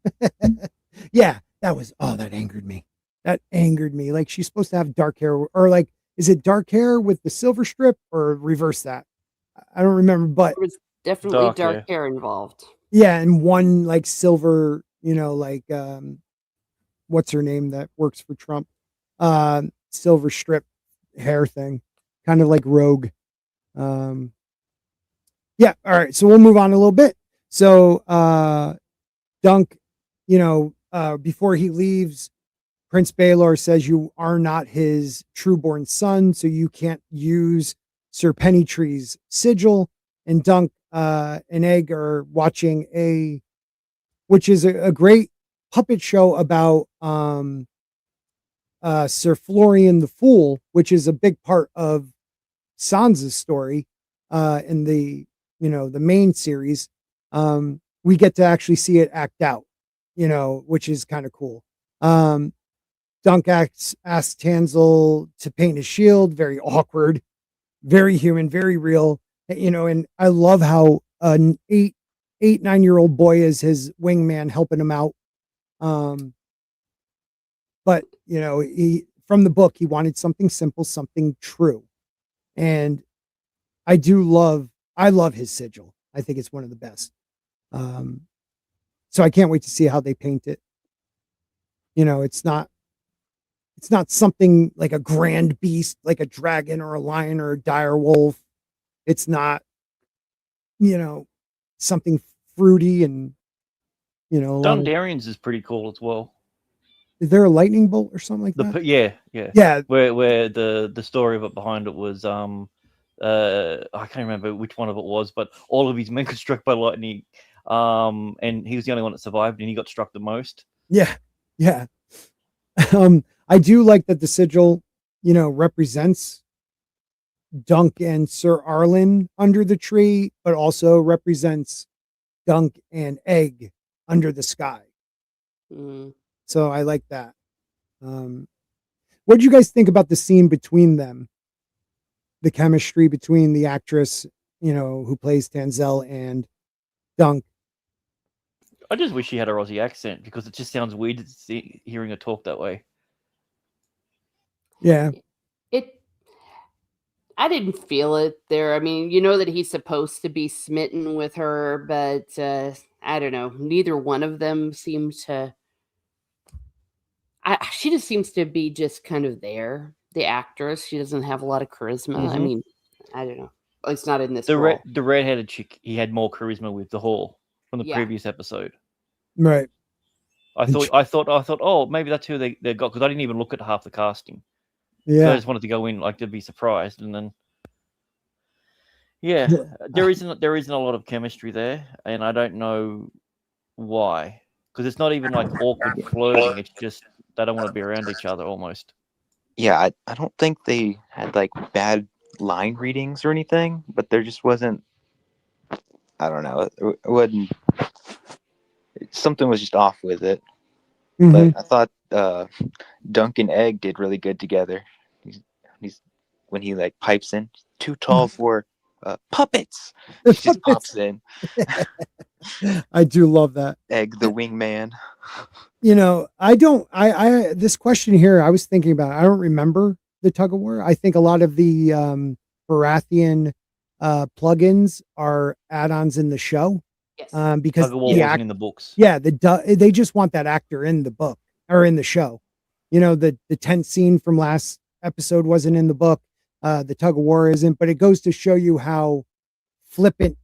Yeah, that angered me. That angered me. Like, she's supposed to have dark hair, or like, is it dark hair with the silver strip or reverse that? I don't remember, but There was definitely Dark dark hair involved. yeah, and one like silver, you know, like what's her name that works for Trump? Silver strip hair thing, kind of like Rogue. Yeah, all right, so we'll move on a little bit. So Dunk, you know, before he leaves, Prince Baelor says you are not his true-born son, so you can't use Sir Pennytree's sigil. And Dunk and Egg are watching which is a great puppet show about Sir Florian the Fool, which is a big part of Sansa's story in the main series. We get to actually see it act out, you know, which is kind of cool. Dunk asks Tansel to paint his shield. Very awkward, very human, very real. You know, and I love how an 9-year-old boy is his wingman helping him out. But you know, from the book, he wanted something simple, something true. And I love his sigil. I think it's one of the best. So I can't wait to see how they paint it. You know, it's not something like a grand beast, like a dragon or a lion or a dire wolf. It's not, you know, something fruity and, you know, Dondarrion's is pretty cool as well. Is there a lightning bolt or something like that? Yeah. Where the story of it behind it was I can't remember which one of it was, but all of his men got struck by lightning, and he was the only one that survived, and he got struck the most. Yeah. I do like that the sigil, represents Dunk and Sir Arlen under the tree, but also represents Dunk and Egg under the sky. Mm. So I like that. What did you guys think about the scene between them? The chemistry between the actress, who plays Tanzel, and Dunk. I just wish she had a Aussie accent because it just sounds weird hearing her talk that way. Yeah. I didn't feel it there. I mean, you know that he's supposed to be smitten with her, but I don't know. Neither one of them seems to. She just seems to be just kind of there. The actress, she doesn't have a lot of charisma. I mean, I don't know. At least not in this role. The redheaded chick, he had more charisma with the Hall from the previous episode. Right. I thought, oh, maybe that's who they got, because I didn't even look at half the casting. Yeah. I just wanted to go in to be surprised, and then there isn't a lot of chemistry there, and I don't know why, because it's not even like awkward flirting. It's just they don't want to be around each other almost. Yeah, I don't think they had like bad line readings or anything, but there just wasn't. I don't know. It wasn't. Something was just off with it. Mm-hmm. But I thought Dunk and Egg did really good together. He's when he like pipes in, too tall for puppets. He just pops in. I do love that. Egg, the wingman. I this question here, I was thinking about, I don't remember the tug of war. I think a lot of the Baratheon plugins are add-ons in the show. Yes. Because tug of war wasn't in the books. Yeah, they just want that actor in the book or in the show. The tent scene from last episode wasn't in the book. The tug of war isn't, but it goes to show you how flippant,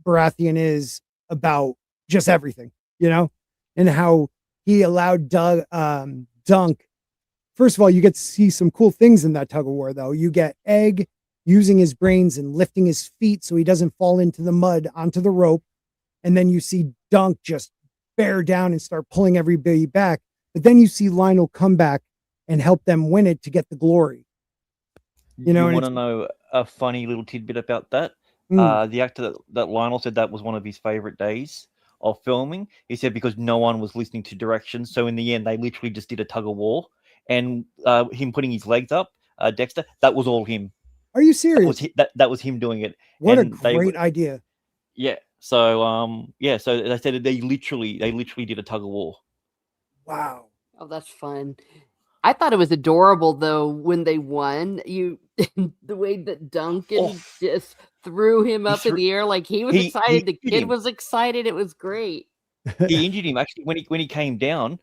Baratheon is about just everything, and how he allowed Dunk. First of all, you get to see some cool things in that tug of war, though. You get Egg using his brains and lifting his feet so he doesn't fall into the mud onto the rope. And then you see Dunk just bear down and start pulling everybody back. But then you see Lionel come back and help them win it to get the glory. You want to know a funny little tidbit about that? The actor that Lionel said that was one of his favorite days of filming. He said because no one was listening to directions. So in the end, they literally just did a tug of war. And him putting his legs up, Dexter, that was all him. Are you serious? That was him doing it. What a great idea. Yeah. So so they said they literally did a tug of war. Wow. Oh, that's fun. I thought it was adorable though when they won. The way that Duncan just threw him up in the air, like he was excited. The kid was excited. It was great. He injured him actually when he came down.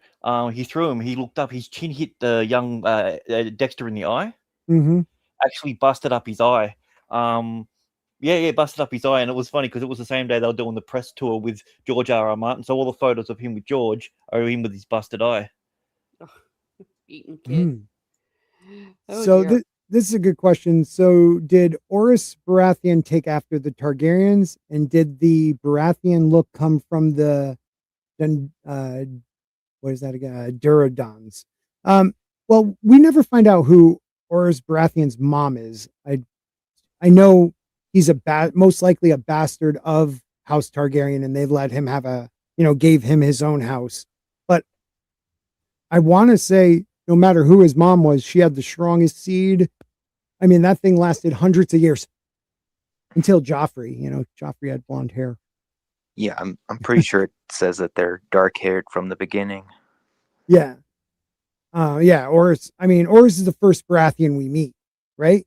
He threw him. He looked up. His chin hit the young Dexter in the eye. Mm-hmm. Actually busted up his eye. Busted up his eye, and it was funny because it was the same day they were doing the press tour with George R.R. Martin. So all the photos of him with George are him with his busted eye. Beaten kid. Oh, so this is a good question. So did Oris Baratheon take after the Targaryens, and did the Baratheon look come from the what is that again? Duradons. Well, we never find out who Oris Baratheon's mom is. I know he's most likely a bastard of House Targaryen, and they let him have gave him his own house. But I want to say, no matter who his mom was, she had the strongest seed. I mean, that thing lasted hundreds of years until Joffrey. Joffrey had blonde hair. Yeah, I'm pretty sure it says that they're dark-haired from the beginning. Yeah. Oris is the first Baratheon we meet, right?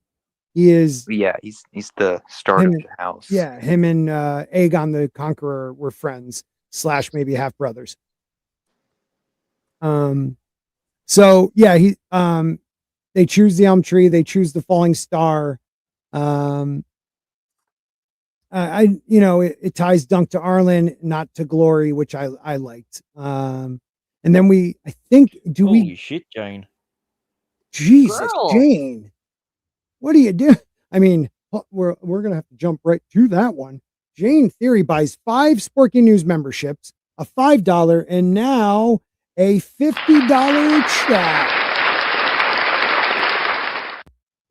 He is. Yeah, he's the start of the house. Yeah, him and Aegon the Conqueror were friends / maybe half brothers. So yeah, they choose the elm tree, they choose the falling star. It ties Dunk to Arlen, not to glory, which I liked. And then Holy shit, Jane. Jesus, Girl. Jane. What do you do? I mean, we're gonna have to jump right to that one. Jane Theory buys 5 Sporky News memberships, a $5, and now a $50 chat.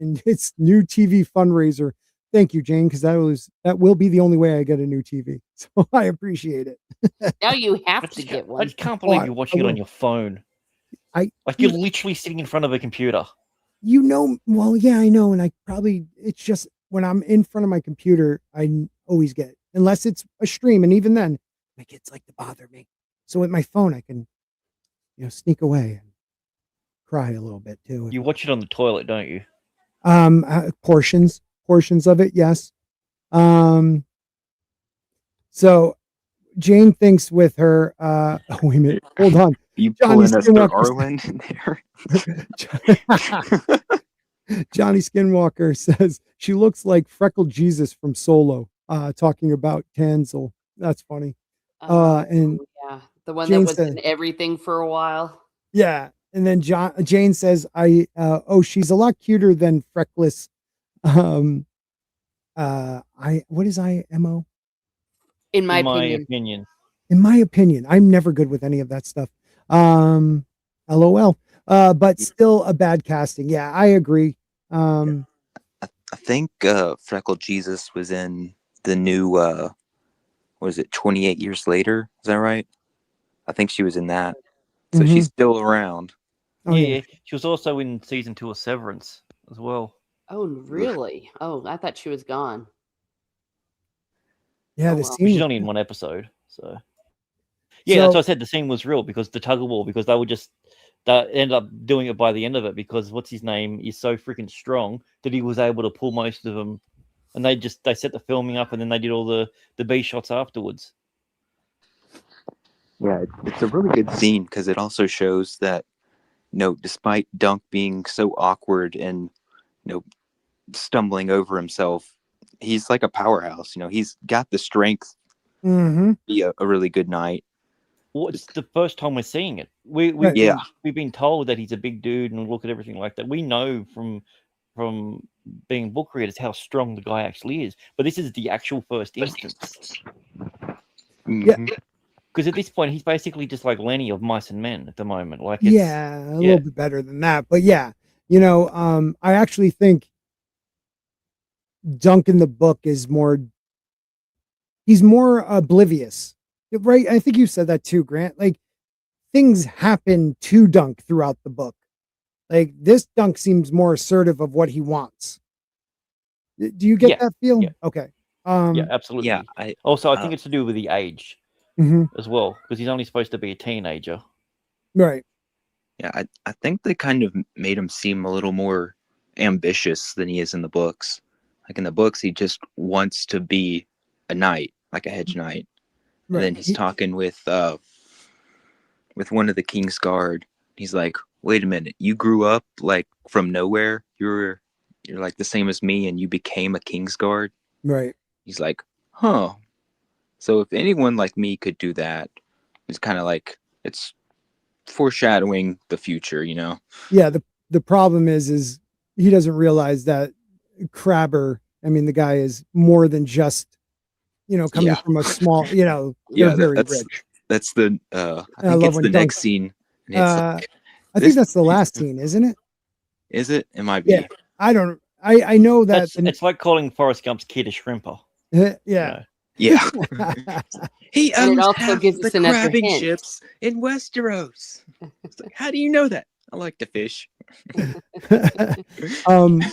and it's new TV fundraiser. Thank you, Jane, because that will be the only way I get a new TV. So I appreciate it. Now you have I to just, get I one. just can't believe I- you're I watching it will. on your phone. I Like you're literally sitting in front of a computer. well, yeah, I know. And it's just when I'm in front of my computer, always get, unless it's a stream. And even then, my kids like to bother me. So with my phone, I can, sneak away and cry a little bit too. You watch it on the toilet, don't you? Portions of it. Yes. So Jane thinks with her, oh, wait a minute. Hold on. You Johnny pulling Esther Arwen in there? Johnny Skinwalker says she looks like freckled Jesus from Solo, talking about Tansel. That's funny. And Yeah, the one Jane that was said, in everything for a while. yeah. And then Jane says, she's a lot cuter than Freckless. What is IMO? In my opinion. In my opinion, I'm never good with any of that stuff. LOL. But still a bad casting. Yeah, I agree. I think Freckled Jesus was in the new what is it, 28 Years Later? Is that right? I think she was in that. So she's still around. Oh, yeah, she was also in season 2 of Severance as well. Oh, really? Oh, I thought she was gone. Yeah, the scene. She's only in one episode, so yeah. That's why I said the scene was real, because the tug of war, because they ended up doing it by the end of it, because what's his name is so freaking strong that he was able to pull most of them, and they set the filming up, and then they did all the B shots afterwards. Yeah, it's a really good scene because it also shows that, despite Dunk being so awkward and, stumbling over himself, he's like a powerhouse. He's got the strength to be a really good knight. Well, it's the first time we're seeing it. We've been told that he's a big dude and look at everything like that. We know from being book readers how strong the guy actually is. But this is the actual first instance. Yeah. Because at this point, he's basically just like Lenny of Mice and Men at the moment. Like, a little bit better than that. But yeah, I actually think Dunk in the book is he's more oblivious, right? I think you said that too, Grant. Like, things happen to Dunk throughout the book. Like, this Dunk seems more assertive of what he wants. Do you get that feel? Yeah. Okay. Yeah, absolutely. Yeah. I think it's to do with the age as well, because he's only supposed to be a teenager. Right. Yeah, I think they kind of made him seem a little more ambitious than he is in the books. Like, in the books, he just wants to be a knight, like a hedge knight. Right. And then he's talking with one of the King's Guard. He's like, "Wait a minute, you grew up like from nowhere. You're like the same as me, and you became a King's Guard." Right. He's like, "Huh." So if anyone like me could do that, it's kind of like it's foreshadowing the future, Yeah. The problem is he doesn't realize that Crabber, I mean, the guy is more than just, coming from a small, they're very rich. That's the I think it's the next scene. I think that's the last scene, isn't it? Is it? It might be. Yeah. I don't. I know that it's like calling Forrest Gump's kid a shrimper. Yeah. Yeah. He owns also half gives the us another crabbing hint. ships in Westeros. It's like, how do you know that? I like to fish.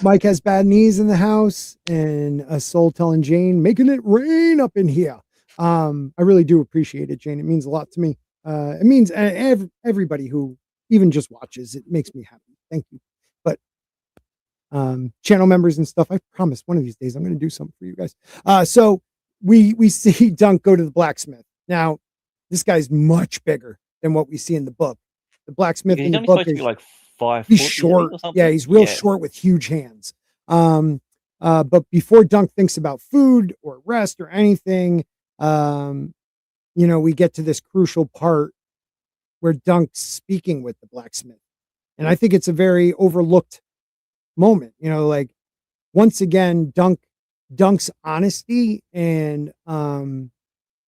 Mike has bad knees in the house, and a soul telling Jane, making it rain up in here. I really do appreciate it, Jane. It means a lot to me. It means everybody who even just watches, it makes me happy. Thank you. But channel members and stuff, I promise one of these days I'm going to do something for you guys. So we see Dunk go to the blacksmith. Now, this guy's much bigger than what we see in the book. The blacksmith in the book is like 5 he's short. Yeah, he's real short with huge hands. But before Dunk thinks about food or rest or anything, we get to this crucial part where Dunk's speaking with the blacksmith. And I think it's a very overlooked moment, like, once again, Dunk's honesty and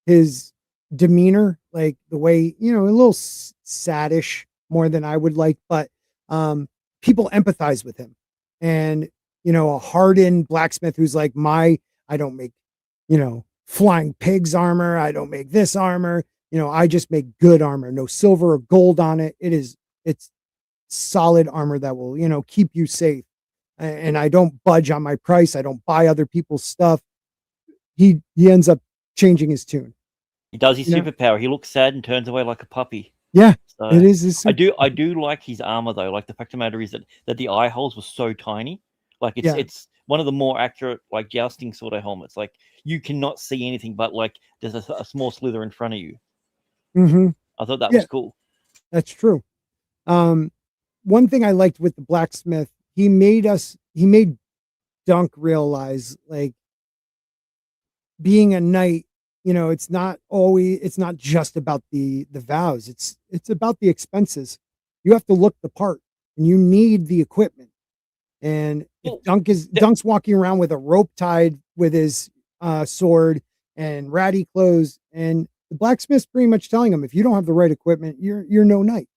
his demeanor, like the way, a little saddish more than I would like, but people empathize with him. And a hardened blacksmith who's like, I don't make, flying pigs armor. I don't make this armor. I just make good armor, no silver or gold on it. It's solid armor that will, keep you safe. And I don't budge on my price. I don't buy other people's stuff. He ends up changing his tune. He does his superpower. He looks sad and turns away like a puppy. Yeah, so it is. His I do like his armor though. Like the fact of the matter is that the eye holes were so tiny. Like it's one of the more accurate like jousting sort of helmets. Like you cannot see anything but like there's a small slither in front of you. Mm-hmm. I thought that was cool. That's true. One thing I liked with the blacksmith, he made Dunk realize like being a knight, it's not just about the vows. It's about the expenses. You have to look the part and you need the equipment. And if Dunk's walking around with a rope tied with his sword and ratty clothes, and the blacksmith's pretty much telling him, if you don't have the right equipment, you're no knight.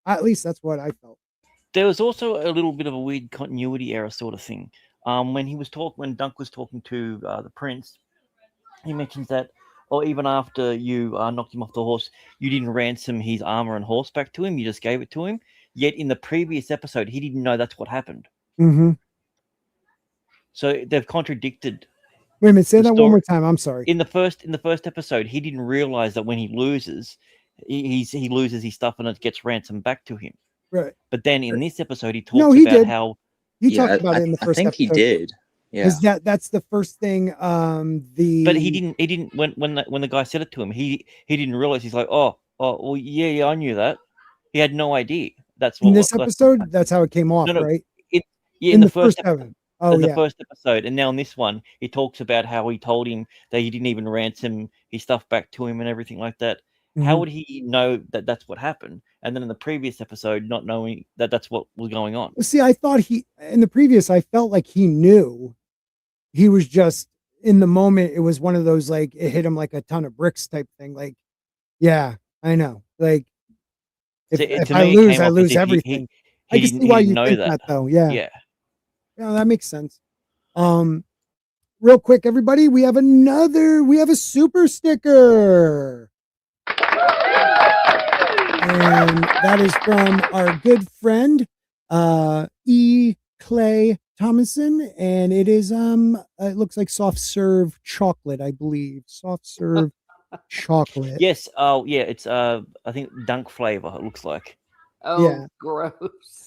At least that's what I felt. There was also a little bit of a weird continuity error sort of thing. When Dunk was talking to the prince, he mentions that, or even after you knocked him off the horse, you didn't ransom his armor and horse back to him. You just gave it to him. Yet in the previous episode, he didn't know that's what happened. Mm-hmm. So they've contradicted. Wait a minute, say that one more time. I'm sorry. In the first episode, he didn't realize that when he loses, he loses his stuff and it gets ransomed back to him. Right. But then in this episode, he talks about how he talked about it in the first episode. I think he did. Yeah. Because that's the first thing. But he didn't when the guy said it to him, he didn't realize. He's like, oh, well, yeah, I knew that. He had no idea. That's what in this episode. That's how it came off, right? In the first episode. The first episode, and now in this one, he talks about how he told him that he didn't even ransom his stuff back to him and everything like that. Mm-hmm. How would he know that that's what happened? And then in the previous episode, not knowing that that's what was going on. See, I thought I felt like he knew. He was just in the moment. It was one of those, like, it hit him like a ton of bricks type thing. Like, yeah, I know. Like, if I lose, I lose everything. I can see why you think that though. Yeah. Yeah. Yeah, that makes sense. Real quick, everybody, we have a super sticker. And that is from our good friend, E. Clay Thomason. And it is, it looks like soft serve chocolate, I believe. Soft serve chocolate. Yes. Oh, yeah. It's, I think Dunk flavor, it looks like. Oh, yeah. Gross.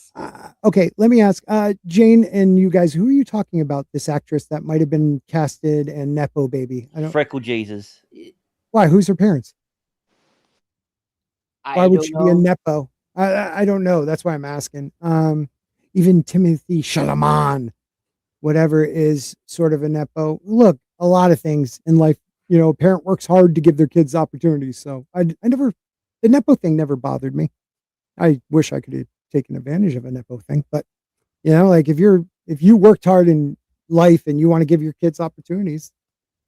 Okay, let me ask Jane and you guys, who are you talking about? This actress that might have been casted and Nepo baby. Freckle Jesus. Why? Who's her parents? Why would she be a Nepo? I don't know. That's why I'm asking. Even Timothy Chalamet, whatever, is sort of a Nepo. Look, a lot of things in life. A parent works hard to give their kids opportunities. So the Nepo thing never bothered me. I wish I could have taken advantage of a Nepo thing, but like if you worked hard in life and you want to give your kids opportunities,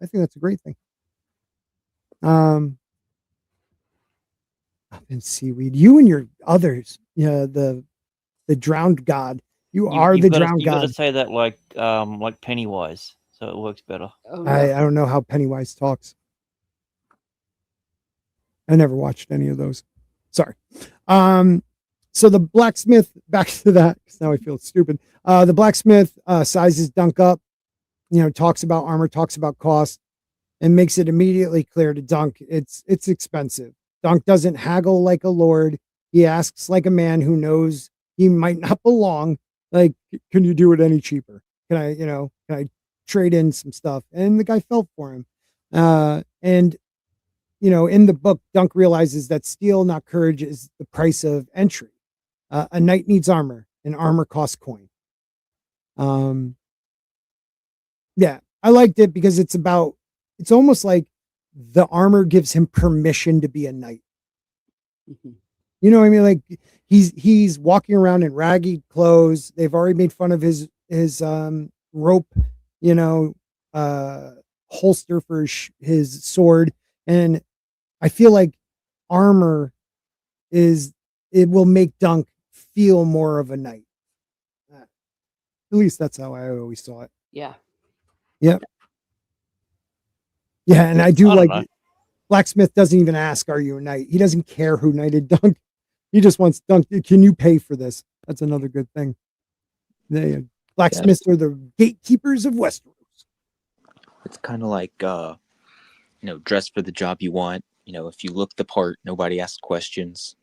I think that's a great thing. And seaweed, you and your others, the drowned god, you are the drowned god. You got to say that like Pennywise, so it works better. I don't know how Pennywise talks. I never watched any of those. Sorry. So the blacksmith, back to that, because now I feel stupid. The blacksmith sizes Dunk up, talks about armor, talks about cost, and makes it immediately clear to Dunk it's expensive. Dunk doesn't haggle like a lord. He asks like a man who knows he might not belong. Like, can you do it any cheaper? Can I trade in some stuff? And the guy felt for him. And in the book, Dunk realizes that steel, not courage, is the price of entry. A knight needs armor, and armor costs coin. Yeah, I liked it because it's almost like the armor gives him permission to be a knight. Mm-hmm. You know what I mean? Like he's walking around in ragged clothes. They've already made fun of his rope, holster for his sword. And I feel like armor it will make Dunk feel more of a knight. least that's how I always saw it. Yeah. Yep. Yeah, and I do I don't like know. Blacksmith doesn't even ask, "Are you a knight?" He doesn't care who knighted Dunk. He just wants Dunk. Can you pay for this? That's another good thing. Blacksmiths are the gatekeepers of Westeros. It's kind of like dress for the job you want. If you look the part, nobody asks questions.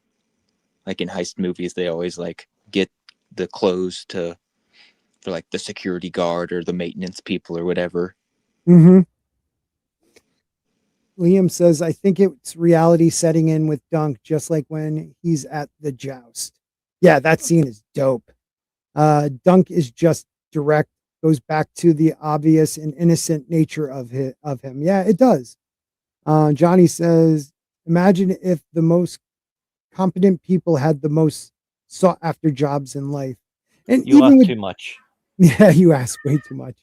Like in heist movies, they always like get the clothes for like the security guard or the maintenance people or whatever. Mm-hmm. Liam says, I think it's reality setting in with Dunk, just like when he's at the joust. Yeah, that scene is dope. Dunk is just direct, goes back to the obvious and innocent nature of him. Yeah, it does. Johnny says, imagine if the most competent people had the most sought after jobs in life. And You ask too much. Yeah, you ask way too much.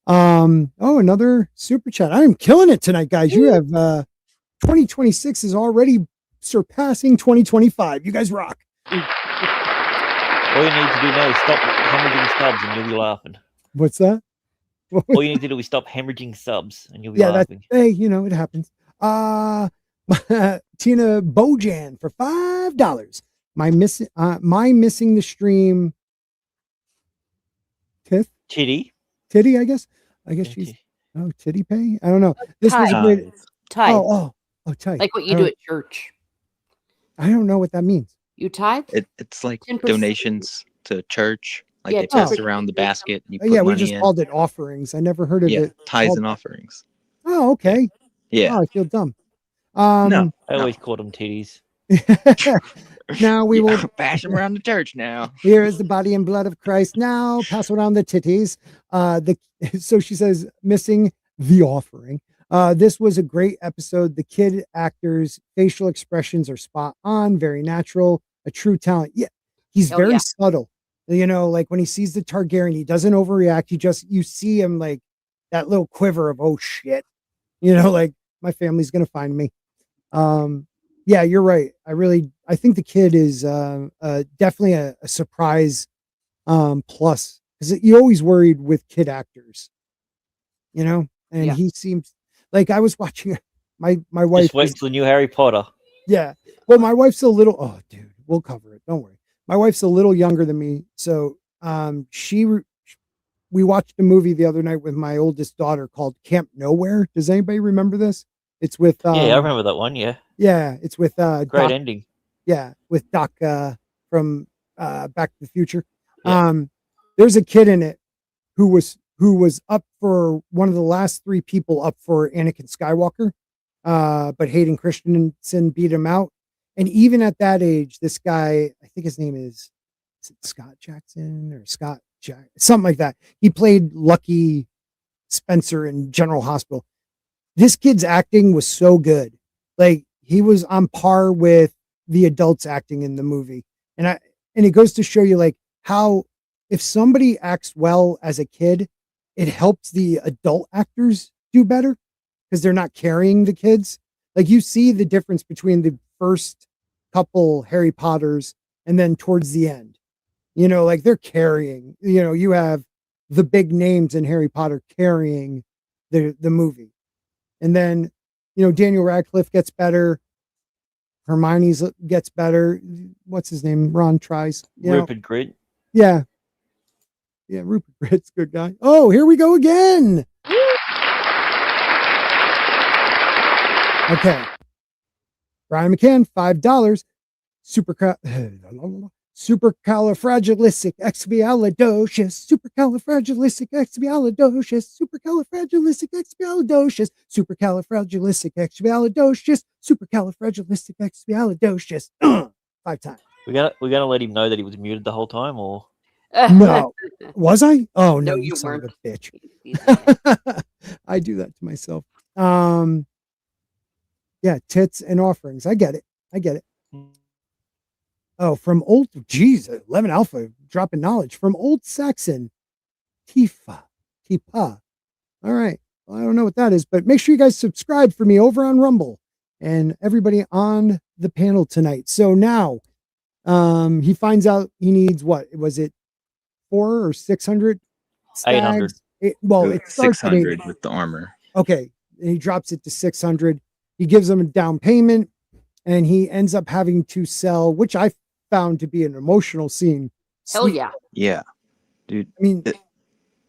Another super chat. I am killing it tonight, guys. You have 2026 is already surpassing 2025. You guys rock. All you need to do now is stop hemorrhaging subs and you'll be laughing. What's that? All you need to do is stop hemorrhaging subs and you'll be laughing. Hey, it happens. Tina Bojan for $5. My missing the stream. Titty, I guess. She's titty pay. I don't know. This was a great tithe. Oh, tithe. Like what you do at church. I don't know what that means. You tithe? It's like 10%. Donations to church. Like Yeah, they pass around the basket. And you put we money just in. called it offerings. I never heard of it. Tithes and offerings. Oh, okay. Yeah. Oh, I feel dumb. No, I always called them titties. Now we will bash them around the church now. Here is the body and blood of Christ. Now pass around the titties. So she says, missing the offering. This was a great episode. The kid actors' facial expressions are spot on, very natural, a true talent. Yeah, he's very subtle. Like when he sees the Targaryen, he doesn't overreact. You see him like that little quiver of, oh shit, like my family's gonna find me. Yeah, you're right. I think the kid is definitely a surprise plus, because you always worried with kid actors, and he seems like, I was watching my wife. Just wait till the new Harry Potter. Yeah. Well, my wife's a little, oh dude, we'll cover it. Don't worry. My wife's a little younger than me. So we watched a movie the other night with my oldest daughter called Camp Nowhere. Does anybody remember this? It's with yeah, I remember that one. Yeah, it's with great Doc, ending. Yeah, with Doc from Back to the Future. Yeah. There's a kid in it who was up for one of the last 3 people up for Anakin Skywalker, but Hayden Christensen beat him out. And even at that age, this guy, I think his name is it Scott Jackson or Scott Jack, something like that. He played Lucky Spencer in General Hospital. This kid's acting was so good. Like, he was on par with the adults acting in the movie. And it goes to show you like how if somebody acts well as a kid, it helps the adult actors do better because they're not carrying the kids. Like, you see the difference between the first couple Harry Potters and then towards the end, like they're carrying, you have the big names in Harry Potter carrying the movie. And then, Daniel Radcliffe gets better. Hermione's gets better. What's his name? Ron tries. Rupert Grint. Yeah. Yeah, Rupert Grint's a good guy. Oh, here we go again. Okay. Brian McCann, $5. Supercalifragilisticexpialidocious, supercalifragilisticexpialidocious, supercalifragilisticexpialidocious, supercalifragilisticexpialidocious, supercalifragilisticexpialidocious. 5 times. We're gonna let him know that he was muted the whole time, or no? Was I? Oh no, you son weren't. of a bitch. I do that to myself. Yeah, tits and offerings. I get it. Oh, from old, geez, 11 Alpha dropping knowledge from Old Saxon. Tifa. All right. Well, I don't know what that is, but make sure you guys subscribe for me over on Rumble and everybody on the panel tonight. So now he finds out he needs, what was it, 400 or 600 800. stags. Well, So it starts at 600 with the armor. Okay, and he drops it to 600. He gives them a down payment, and he ends up having to sell, which I found to be an emotional scene. Hell yeah. Yeah, dude. I mean, This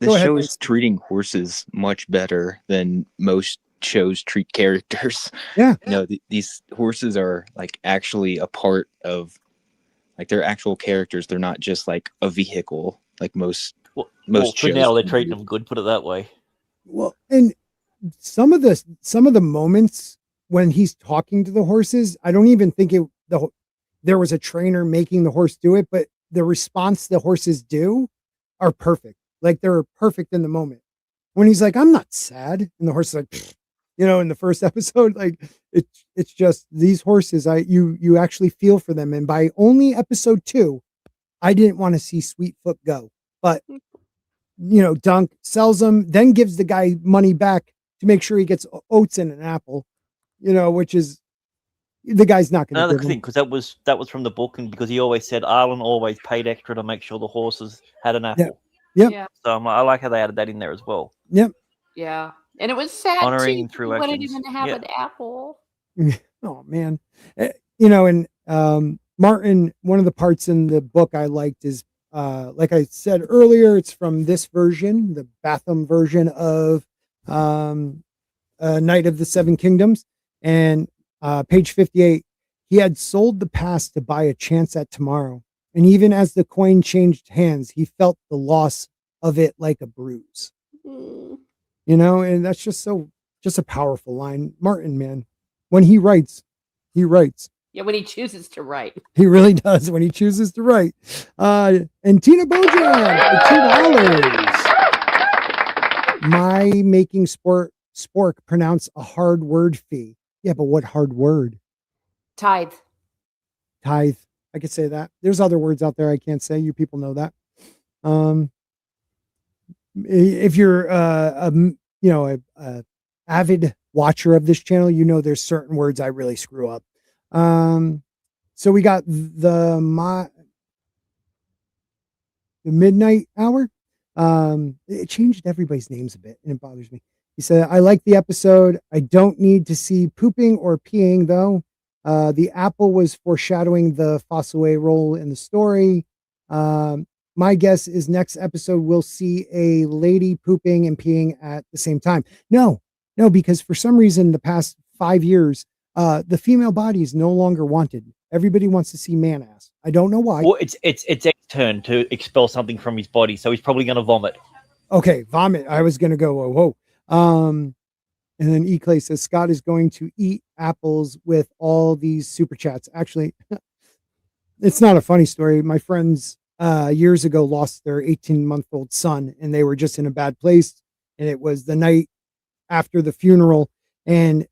Go ahead, show Bryce. is treating horses much better than most shows treat characters. Yeah. You know, these horses are like actually a part of, like, they're actual characters. They're not just like a vehicle like most Well, for shows. now they're treating them good. Put it that way. Well, and some of the moments when he's talking to the horses, I don't even think there was a trainer making the horse do it, but the response the horses do are perfect. Like they're perfect in the moment. When he's like, "I'm not sad," and the horse is like, "Pfft," in the first episode, like it's just these horses. You actually feel for them, and by only episode 2, I didn't want to see Sweetfoot go, but Dunk sells them, then gives the guy money back to make sure he gets oats and an apple, which is the guy's not going to Another give thing, him. because that was from the book, and because he always said Arlen always paid extra to make sure the horses had an apple. Yep. Yeah. So I like how they added that in there as well. Yep. Yeah. And it was sad Honoring too. him through He wanted actions. him to have Yeah. an apple. Oh man. And Martin, one of the parts in the book I liked is like I said earlier, it's from this version, the Batham version of Knight of the Seven Kingdoms, and page 58, he had sold the past to buy a chance at tomorrow, and even as the coin changed hands, he felt the loss of it like a bruise. Mm. And that's just a powerful line. Martin, man, when he writes. Yeah, when he chooses to write. He really does when he chooses to write. And Tina Bojan for $2. My making Spork pronounce a hard word fee. Yeah, but what hard word? Tithe. Tithe. I could say that. There's other words out there I can't say. You people know that. If you're a avid watcher of this channel, there's certain words I really screw up. So we got the midnight hour. It changed everybody's names a bit, and it bothers me. He said, "I like the episode. I don't need to see pooping or peeing though. The apple was foreshadowing the Fossaway role in the story. My guess is next episode we'll see a lady pooping and peeing at the same time. No, because for some reason the past 5 years, the female body is no longer wanted. Everybody wants to see man ass. I don't know why. Well, it's X's turn to expel something from his body, so he's probably going to vomit. Okay, vomit. I was going to go, whoa. And then Eclay says, Scott is going to eat apples with all these super chats. Actually, it's not a funny story. My friends years ago lost their 18-month-old son, and they were just in a bad place. And it was the night after the funeral, and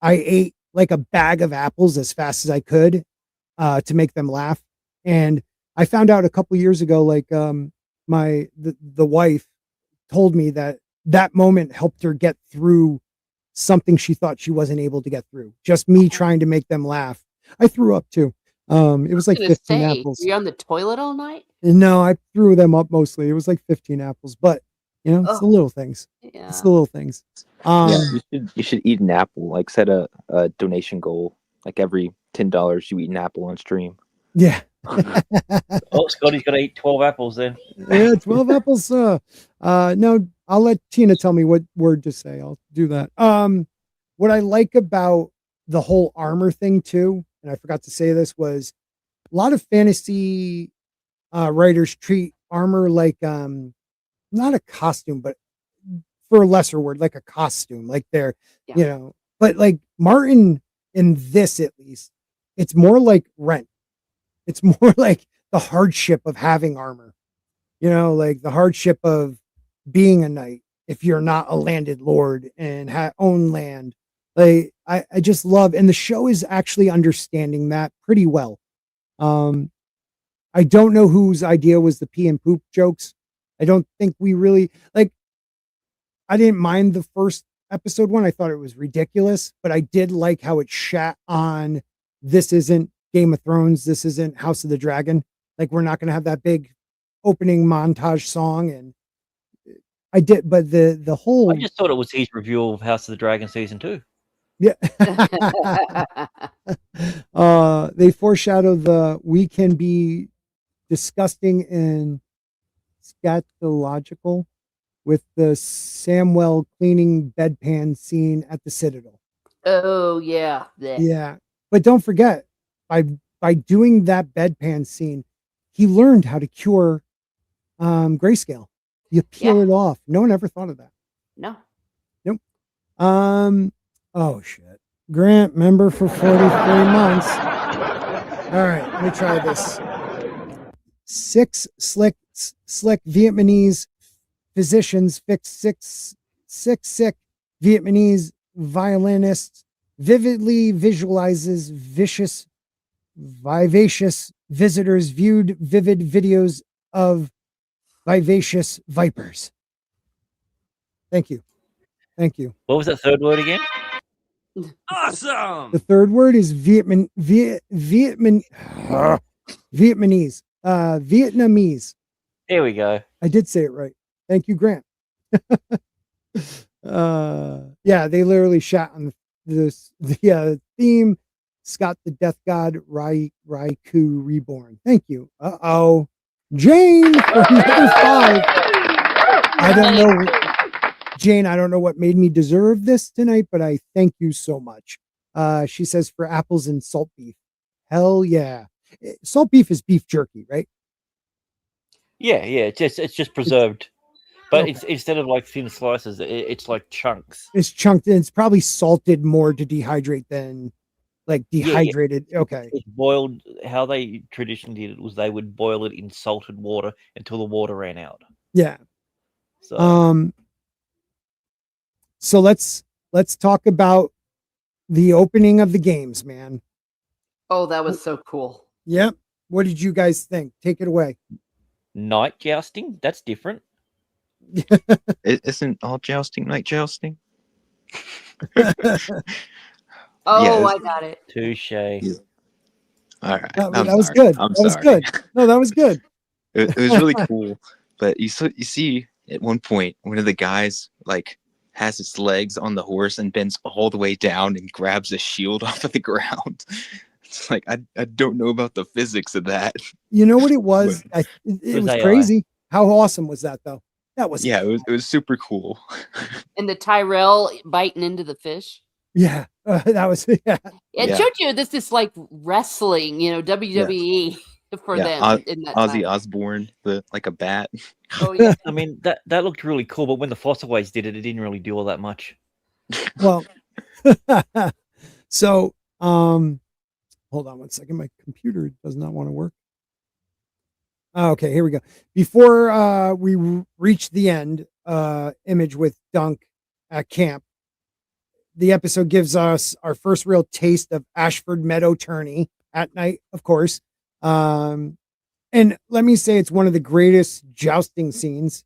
I ate like a bag of apples as fast as I could to make them laugh. And I found out a couple years ago, like the wife told me that moment helped her get through something she thought she wasn't able to get through. Just me trying to make them laugh. I threw up too. It was like 15 apples. Were you on the toilet all night? No, I threw them up mostly. It was like 15 apples, but it's the little things. Yeah. It's the little things. You should eat an apple. Like, set a donation goal. Like, every $10 you eat an apple on stream. Yeah. Oh, Scotty's got to eat 12 apples then. Yeah, 12 apples. No, I'll let Tina tell me what word to say. I'll do that. What I like about the whole armor thing too, and I forgot to say this, was a lot of fantasy writers treat armor like not a costume, but for a lesser word, like a costume, like they're but like Martin in this, at least, it's more like rent. It's more like the hardship of having armor, like the hardship of being a knight if you're not a landed lord and own land. Like I just love, and the show is actually understanding that pretty well. I don't know whose idea was the pee and poop jokes. I don't think we really I didn't mind the first episode one. I thought it was ridiculous, but I did like how it shat on, this isn't Game of Thrones. This isn't House of the Dragon. Like, we're not going to have that big opening montage song and I did, but the whole I just thought it was his review of House of the Dragon season 2. yeah. They foreshadow the we can be disgusting and scatological with the Samwell cleaning bedpan scene at the Citadel. Oh yeah. Yeah, but don't forget, by doing that bedpan scene, he learned how to cure grayscale. You peel it off. No one ever thought of that. No. Nope. Oh shit. Grant, member for 43 months. All right, let me try this. 6 slick Vietnamese physicians fix six sick Vietnamese violinists, vividly visualizes vivacious visitors viewed vivid videos of vivacious vipers. Thank you. Thank you. What was that third word again? Awesome. The third word is Vietnamese. Vietnamese. There we go. I did say it right. Thank you, Grant. Yeah, they literally shot on the theme. Scott the Death God, Raikou Reborn. Thank you. Jane for another 5. I don't know, Jane, I don't know what made me deserve this tonight, but I thank you so much. She says for apples and salt beef. Hell yeah. Salt beef is beef jerky, right? Yeah. It's just preserved, but okay. it's instead of like thin slices, it's like chunks. It's chunked and it's probably salted more to dehydrate than like dehydrated. Yeah. Okay. It's boiled. How they traditionally did it was they would boil it in salted water until the water ran out. Yeah. So So let's talk about the opening of the games, man. Oh, that was so cool. Yep. What did you guys think? Take it away. night jousting, that's different. Isn't all jousting night jousting? Oh, I got it. Touche. All right. That was good. I'm that was sorry. good. No, that was good. It was really cool. But you see at one point, one of the guys like has his legs on the horse and bends all the way down and grabs a shield off of the ground. It's like I don't know about the physics of that. You know what it was? It was AI. crazy. How awesome was that though? That was it was super cool. And the Tyrell biting into the fish. yeah. That was yeah. It showed you this is like wrestling, WWE for them. In that Ozzy time. Osbourne, like a bat. Oh yeah. I mean that looked really cool, but when the Fossilways did it, it didn't really do all that much. Well, so hold on one second. My computer does not want to work. Okay, here we go. Before we reach the end image with Dunk at camp, the episode gives us our first real taste of Ashford Meadow tourney at night, of course. And let me say it's one of the greatest jousting scenes,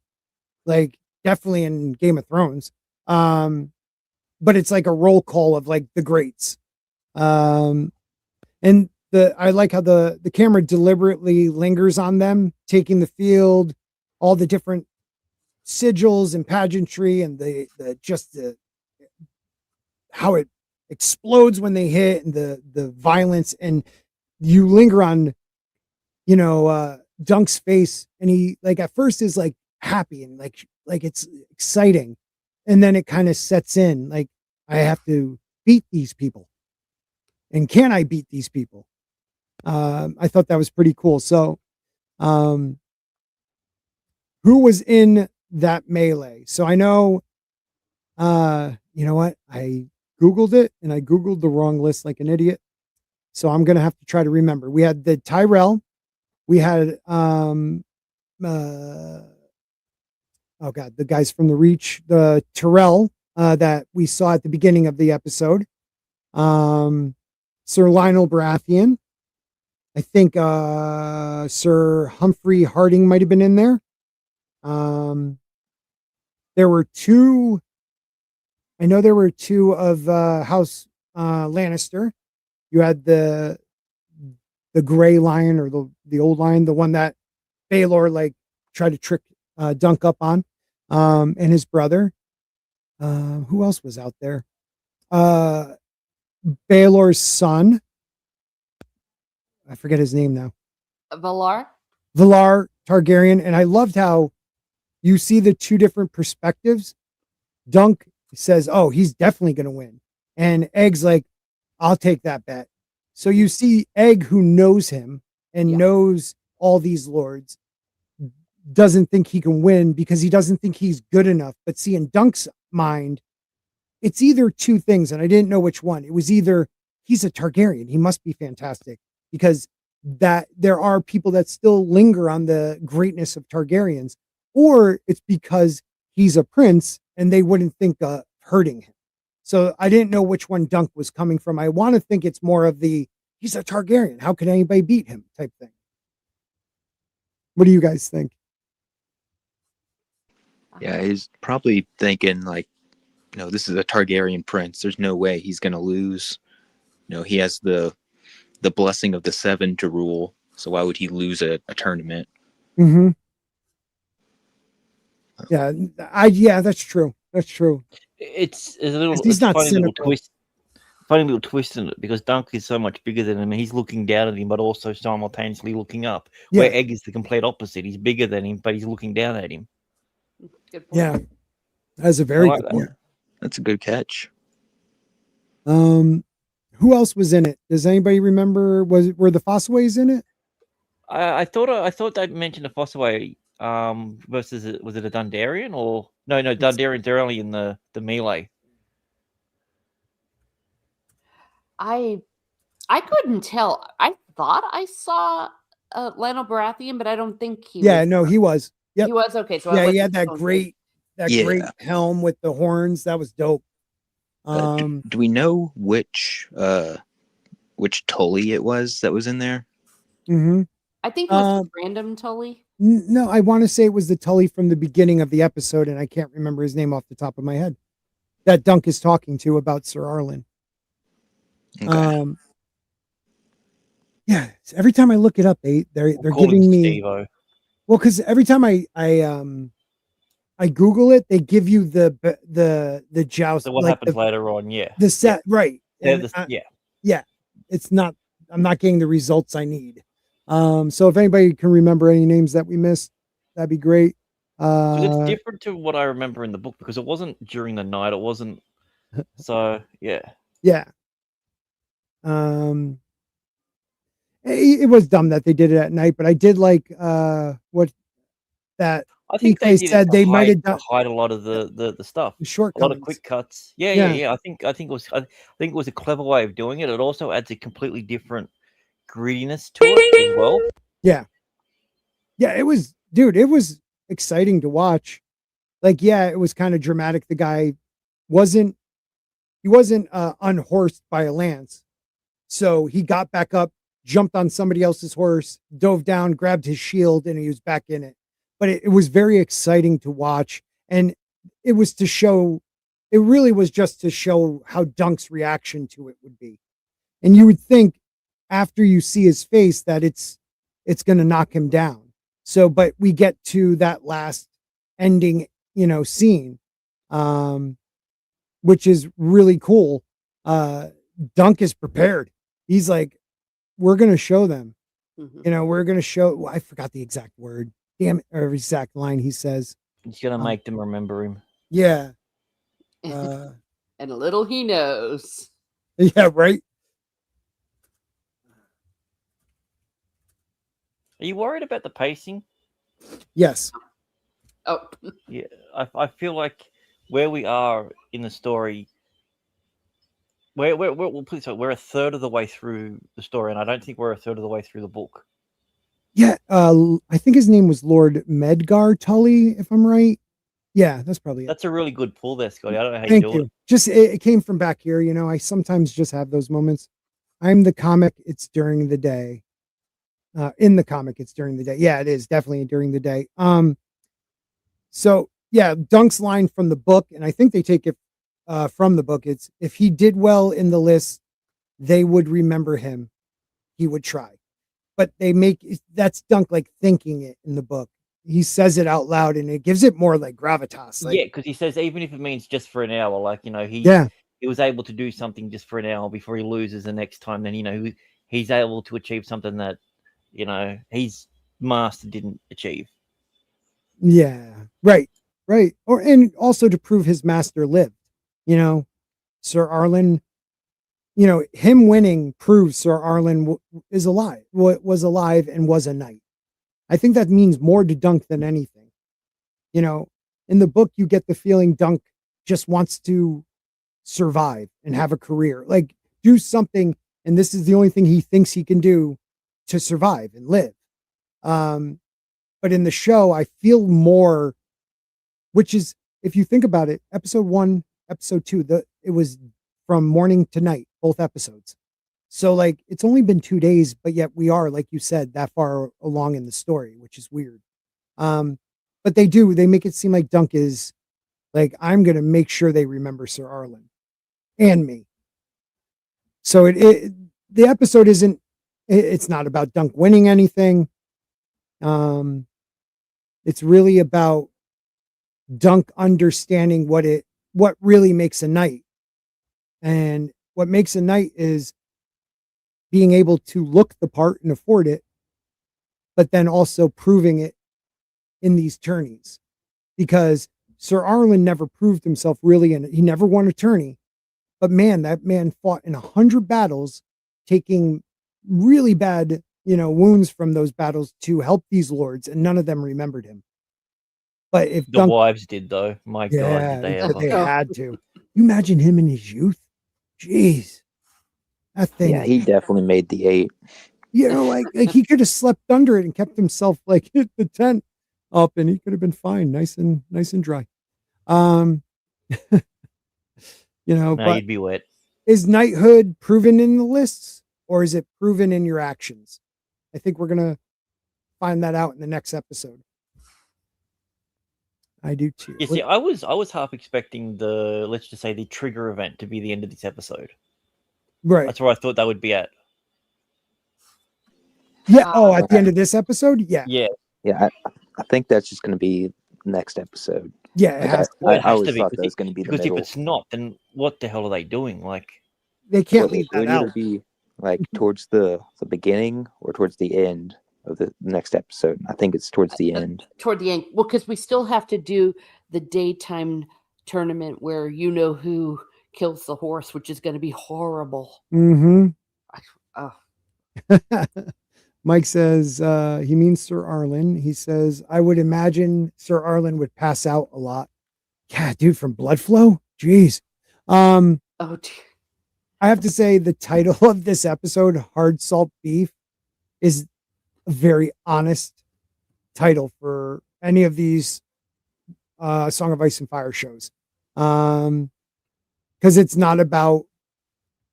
like definitely in Game of Thrones. But it's like a roll call of like the greats. And I like how the camera deliberately lingers on them, taking the field, all the different sigils and pageantry and the how it explodes when they hit and the violence, and you linger on Dunk's face, and he like at first is like happy and like it's exciting, and then it kind of sets in like I have to beat these people, and can I beat these people? I thought that was pretty cool. So who was in that melee? So I know you know what, I Googled it and I Googled the wrong list like an idiot. So I'm going to have to try to remember. We had the Tyrell. We had, oh God, the guys from the Reach, the Tyrell that we saw at the beginning of the episode. Sir Lionel Baratheon. I think Sir Humphrey Harding might have been in there. There were two. I know there were two of House Lannister. You had the gray lion or the old lion, the one that Baelor like tried to trick Dunk up on. and his brother. Who else was out there? Baelor's son. I forget his name now. Valar? Valar Targaryen. And I loved how you see the two different perspectives. Dunk says, oh, he's definitely going to win. And Egg's like, I'll take that bet. So you see Egg, who knows him and knows all these lords, doesn't think he can win because he doesn't think he's good enough. But see, in Dunk's mind, it's either two things, and I didn't know which one. It was either he's a Targaryen, he must be fantastic, because that there are people that still linger on the greatness of Targaryens, or it's because he's a prince and they wouldn't think of hurting him. So I didn't know which one Dunk was coming from. I want to think it's more of the he's a Targaryen, how could anybody beat him type thing. What do you guys think? Yeah, he's probably thinking like, this is a Targaryen prince. There's no way he's going to lose. He has the blessing of the seven to rule. So why would he lose a tournament? Mm-hmm. Yeah, that's true. That's true. It's a little. He's not funny cynical. little twist. Funny little twist in it because Dunk is so much bigger than him. He's looking down at him, but also simultaneously looking up. Yeah. Where Egg is the complete opposite. He's bigger than him, but he's looking down at him. Good point. Yeah, that's a very good that. point. That's a good catch. Who else was in it? Does anybody remember? Were the Fossways in it? I thought they mentioned a Fossaway versus was it a Dundarian or no Dundarians are only in the melee. I couldn't tell. I thought I saw Lionel Baratheon, but I don't think he Yeah, was. no, he was. Yep. He was okay. So Yeah, he had that great Yeah. helm with the horns. That was dope. Do we know which Tully it was that was in there? Mm-hmm. I think it was random Tully. No, I want to say it was the Tully from the beginning of the episode, and I can't remember his name off the top of my head. That Dunk is talking to about Sir Arlen. Okay. Yeah, every time I look it up, they're giving me Steve-O. well, because every time I Google it, they give you the joust. So what like happens later on? Yeah, the set, right? And yeah. It's not. I'm not getting the results I need. So if anybody can remember any names that we missed, that'd be great. It's different to what I remember in the book because it wasn't during the night. It wasn't. So yeah. Yeah. It was dumb that they did it at night, but I did like what that I think they did said they might have done hide a lot of the stuff, the a shortcomings. lot of quick cuts. Yeah. I think it was a clever way of doing it. It also adds a completely different grittiness to it as well. Yeah, it was, dude. It was exciting to watch. Like, yeah, it was kind of dramatic. The guy wasn't unhorsed by a lance, so he got back up, jumped on somebody else's horse, dove down, grabbed his shield, and he was back in it. But it was very exciting to watch. And it was to show, it really was just to show how Dunk's reaction to it would be. And you would think after you see his face that it's going to knock him down. So, but we get to that last ending, scene, which is really cool. Dunk is prepared. He's like, we're going to show them, we're going to show, I forgot the exact word. Damn it, or exact line he says. He's gonna make them remember him. Yeah. And little he knows. Yeah, right. Are you worried about the pacing? Yes. Oh. Yeah, I feel like where we are in the story, we'll put it so we're a third of the way through the story, and I don't think we're a third of the way through the book. Yeah, I think his name was Lord Medgar Tully, if I'm right. Yeah, that's probably it. That's a really good pull there, Scotty. I don't know how Thank you do it. Just it came from back here. I sometimes just have those moments. I'm the comic. It's during the day. In the comic, it's during the day. Yeah, it is definitely during the day. So yeah, Dunk's line from the book, and I think they take it from the book. It's if he did well in the list, they would remember him. He would try. But they make that's Dunk like thinking it in the book. he says it out loud, and it gives it more like gravitas. Like, yeah, because he says even if it means just for an hour, like he was able to do something just for an hour before he loses the next time. Then he's able to achieve something that his master didn't achieve. yeah, right. Or and also to prove his master lived. Sir Arlen. Him winning proves Sir Arlen is alive. Was alive and was a knight. I think that means more to Dunk than anything. In the book, you get the feeling Dunk just wants to survive and have a career, like do something. And this is the only thing he thinks he can do to survive and live. But in the show, I feel more, which is, if you think about it, episode 1, episode 2, it was from morning to night, both episodes. So like, it's only been 2 days, but yet we are, like you said, that far along in the story, which is weird. But they make it seem like Dunk is like, I'm going to make sure they remember Sir Arlen and me. So the episode it's not about Dunk winning anything. It's really about Dunk understanding what really makes a knight. And what makes a knight is being able to look the part and afford it, but then also proving it in these tourneys. Because Sir Arlen never proved himself really, and he never won a tourney. But man, that man fought in 100 battles, taking really bad, wounds from those battles to help these lords, and none of them remembered him. But if the wives did, though, my God, did they ever? They had to. You imagine him in his youth? Jeez, that thing. Yeah, he definitely made the 8. Like he could have slept under it and kept himself like hit the tent up, and he could have been fine, nice and dry. Now but you'd be wet. Is knighthood proven in the lists, or is it proven in your actions? I think we're gonna find that out in the next episode. I do too. You see, I was half expecting let's just say the trigger event to be the end of this episode. Right. That's where I thought that would be at. Yeah. At the end of this episode? Yeah. Yeah. Yeah, I think that's just going to be next episode. Yeah, it has I always thought that was going to be the because middle. if it's not, then what the hell are they doing? Like, they can't leave that It would out. either be like towards the beginning or towards the end of the next episode. I think it's towards the end. Toward the end. Well, because we still have to do the daytime tournament where who kills the horse, which is going to be horrible. Mm-hmm. Oh. Mike says he means Sir Arlen. He says, I would imagine Sir Arlen would pass out a lot. Yeah, dude, from blood flow? Jeez. Oh, dear. I have to say the title of this episode, Hard Salt Beef, is a very honest title for any of these Song of Ice and Fire shows. Because it's not about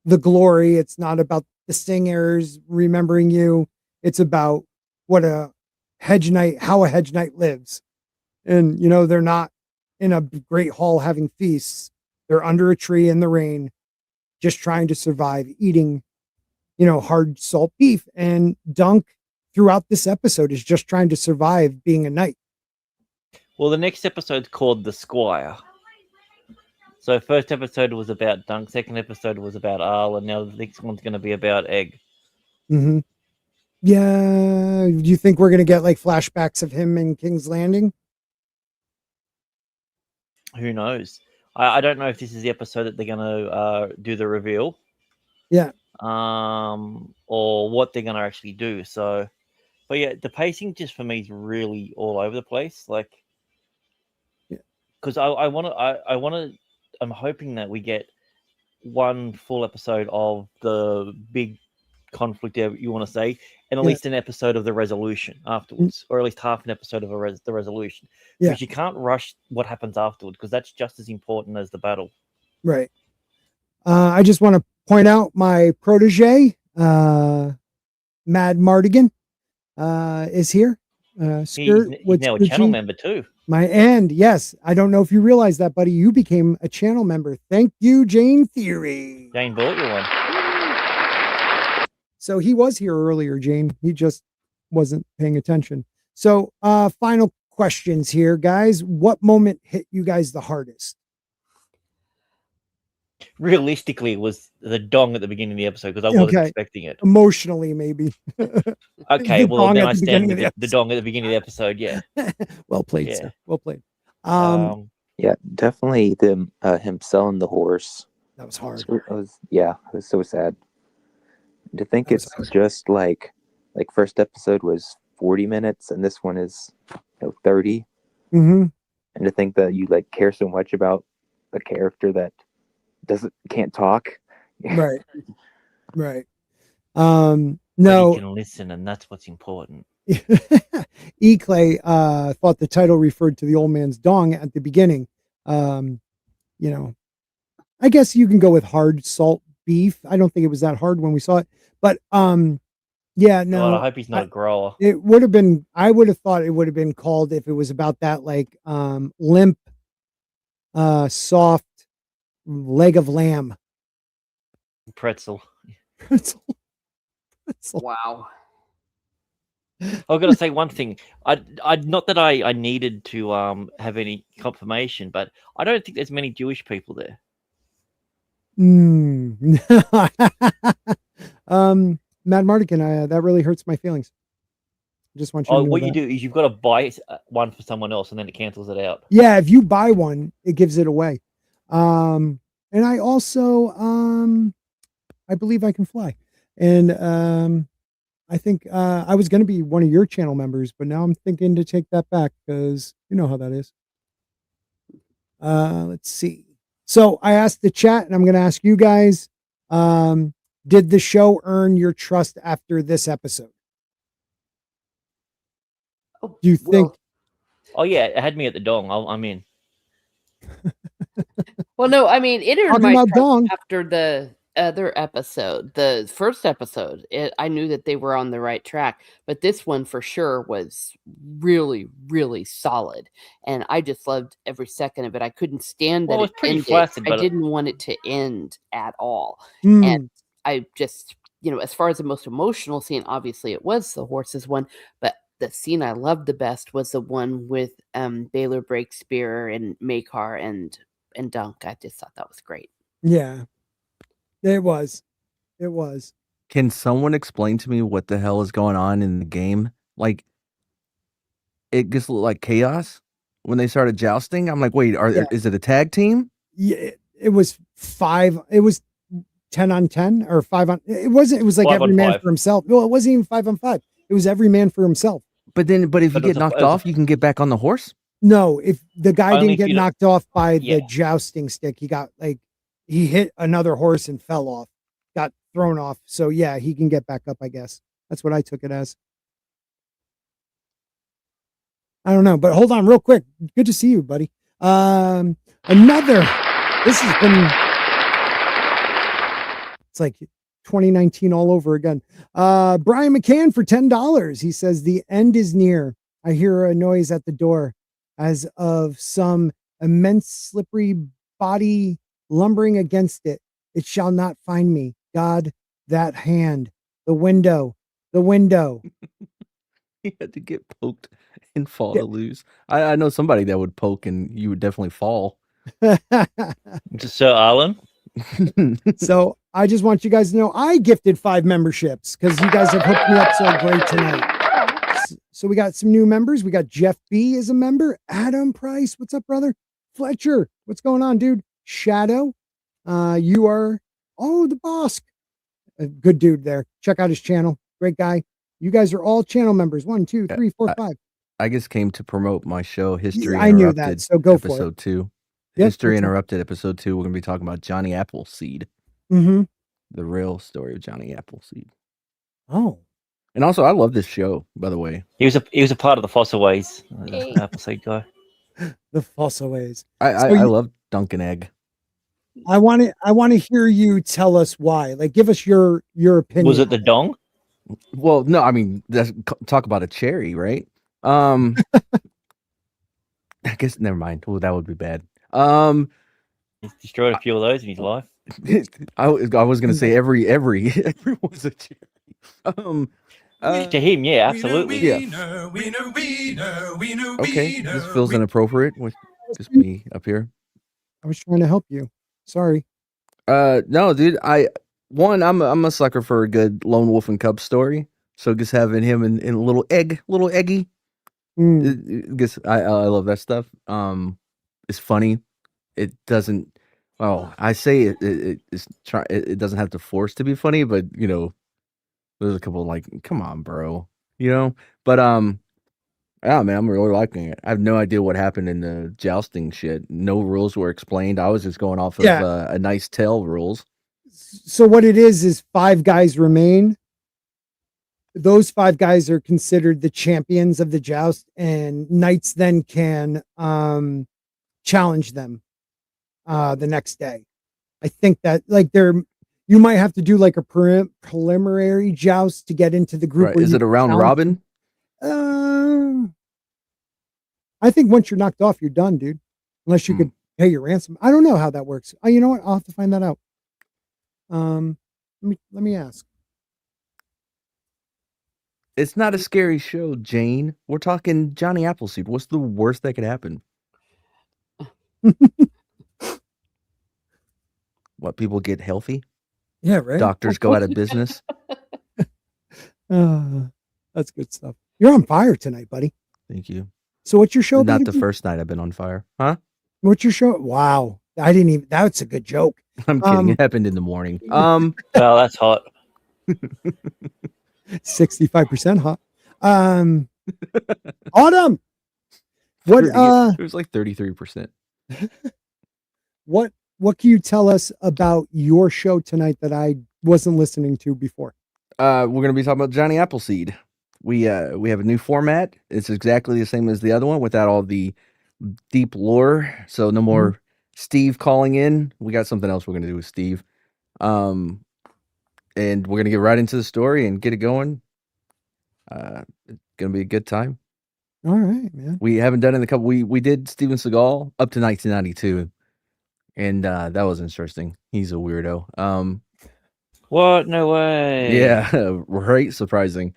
the glory. It's not about the singers remembering you. It's about how a Hedge Knight lives. And, they're not in a great hall having feasts. They're under a tree in the rain, just trying to survive, eating, hard salt beef. And Dunk throughout this episode is just trying to survive being a knight. Well, the next episode's called The Squire. So first episode was about Dunk, second episode was about Arl, and now the next one's going to be about Egg. Mm-hmm. Yeah. Do you think we're going to get like flashbacks of him in King's Landing? Who knows? I don't know if this is the episode that they're going to do the reveal. Yeah. Or what they're going to actually do. So, but yeah, the pacing just for me is really all over the place. Like, because I'm hoping that we get one full episode of the big conflict, you want to say, and at least an episode of the resolution afterwards, or at least half an episode of the resolution. Yeah. Because you can't rush what happens afterwards, because that's just as important as the battle. Right. I just want to point out my protege, Mad Mardigan, is here. He's now a channel member too. Yes, I don't know if you realize that, buddy. You became a channel member. Thank you, Jane Theory. Jane bought you one. So he was here earlier, Jane. He just wasn't paying attention. So final questions here, guys. What moment hit you guys the hardest? Realistically, it was the dong at the beginning of the episode because I wasn't Okay. expecting it. Emotionally, maybe. Okay, The well dong then at I the stand beginning with of the the dong at the beginning of the episode. Yeah, Well played, Yeah. sir. Well played. Yeah, definitely him selling the horse. That was hard. It was so sad. To think That was it's hard. just like first episode was 40 minutes and this one is 30. Mm-hmm. And to think that you like care so much about a character that can't talk. Right. Right. but No. he can listen, and that's what's important. E. Clay thought the title referred to the old man's dong at the beginning. You know, I guess you can go with hard salt beef. I don't think it was that hard when we saw it, but yeah, no. God, I hope he's not a grower. It would have been. I would have thought it would have been called if it was about that like limp, soft leg of lamb. Pretzel. Pretzel. Wow. I've got to say one thing. I not that I needed to have any confirmation, but I don't think there's many Jewish people there. Matt Mardigan, that really hurts my feelings. Just want you to know what that. you do is you've got to buy one for someone else, and then it cancels it out. Yeah, if you buy one, it gives it away. And I also, I believe I can fly. And I think I was going to be one of your channel members, but now I'm thinking to take that back because you know how that is. Let's see. So I asked the chat, and I'm going to ask you guys, did the show earn your trust after this episode? Do you think? Oh yeah, it had me at the dong. I'm in. Well, no, I mean, it earned Talking my about trust dong. after the other episode. The first episode, I knew that they were on the right track, but this one for sure was really, really solid, and I just loved every second of it. I couldn't stand that Well, it it's pretty ended. flaccid, I but didn't want it to end at all, Hmm. and I just, as far as the most emotional scene, obviously it was the horses one, but the scene I loved the best was the one with Baylor Breakspear and Makar and Dunk. I just thought that was great. Yeah, it was. It was. Can someone explain to me what the hell is going on in the game? Like, it just looked like chaos when they started jousting. I'm like, wait, is it a tag team? Yeah, it was 5. It was 10 on 10 or 5 on. It wasn't. It was like 5 every on man 5. for himself. Well, it wasn't even 5 on 5. It was every man for himself. But if you get knocked off, you can get back on the horse. No, if the guy Only didn't if get you don't- knocked off by Yeah. the jousting stick, he hit another horse and fell off, got thrown off. So yeah, he can get back up, I guess. That's what I took it as. I don't know, but hold on real quick. Good to see you, buddy. This has been, it's like 2019 all over again. Brian McCann for $10. He says the end is near. I hear a noise at the door as of some immense slippery body lumbering against it. It shall not find me. God, that hand, the window. You had to get poked and fall to lose. I know somebody that would poke and you would definitely fall. Sir Alan. So I just want you guys to know I gifted 5 memberships because you guys have hooked me up so great tonight. So we got some new members. We got Jeff B as a member. Adam Price, what's up, brother? Fletcher, what's going on, dude? Shadow, you are the boss. A good dude there. Check out his channel. Great guy. You guys are all channel members. 1, 2, 3, 4, 5. I just came to promote my show, History I Interrupted. knew that, so go for it. Episode 2. Yep, History that's it. Interrupted, episode 2. We're going to be talking about Johnny Appleseed. Mm-hmm. The real story of Johnny Appleseed. Oh. And also, I love this show, by the way. He was a part of the Fossilways. Appleseed guy. The fossil ways. I love Dunkin' Egg. I want to hear you tell us why. Like, give us your opinion. Was it the dong? Well, no, I mean, talk about a cherry, right? I guess never mind. Well, that would be bad. He's destroyed a few of those in his life. I was gonna say every was a cherry. To him, yeah, absolutely. Yeah. Okay, this feels inappropriate with just me up here. I was trying to help you. Sorry. No, dude. I'm a sucker for a good lone wolf and cub story. So just having him in a little eggy. Guess I love that stuff. It's funny. It doesn't. Well, I say it doesn't have to force to be funny, but you know, there's a couple like, come on, bro, you know. But yeah, man, I'm really liking it. I have no idea what happened in the jousting shit. No rules were explained. I was just going off of a nice tale rules. So what it is 5 guys remain. Those 5 guys are considered the champions of the joust, and knights then can challenge them the next day. I think that like you might have to do like a preliminary joust to get into the group. Right. Is it a round robin? I think once you're knocked off, you're done, dude. Unless you could pay your ransom. I don't know how that works. You know what? I'll have to find that out. Let me ask. It's not a scary show, Jane. We're talking Johnny Appleseed. What's the worst that could happen? What, people get healthy? Yeah, right. Doctors go out of business. That's good stuff. You're on fire tonight, buddy. Thank you. So what's your show? Not the first night I've been on fire. Huh? What's your show? Wow. I didn't even, that's a good joke. I'm kidding. It happened in the morning. Well, that's hot. 65% hot. Autumn. What it was like 33%. What can you tell us about your show tonight that I wasn't listening to before? We're gonna be talking about Johnny Appleseed. We have a new format. It's exactly the same as the other one without all the deep lore. So no more Steve calling in. We got something else we're gonna do with Steve. And we're gonna get right into the story and get it going. It's gonna be a good time. All right, man. We haven't done it in a couple. We did Steven Seagal up to 1992, and that was interesting. He's a weirdo. What? No way. Yeah, right. Surprising.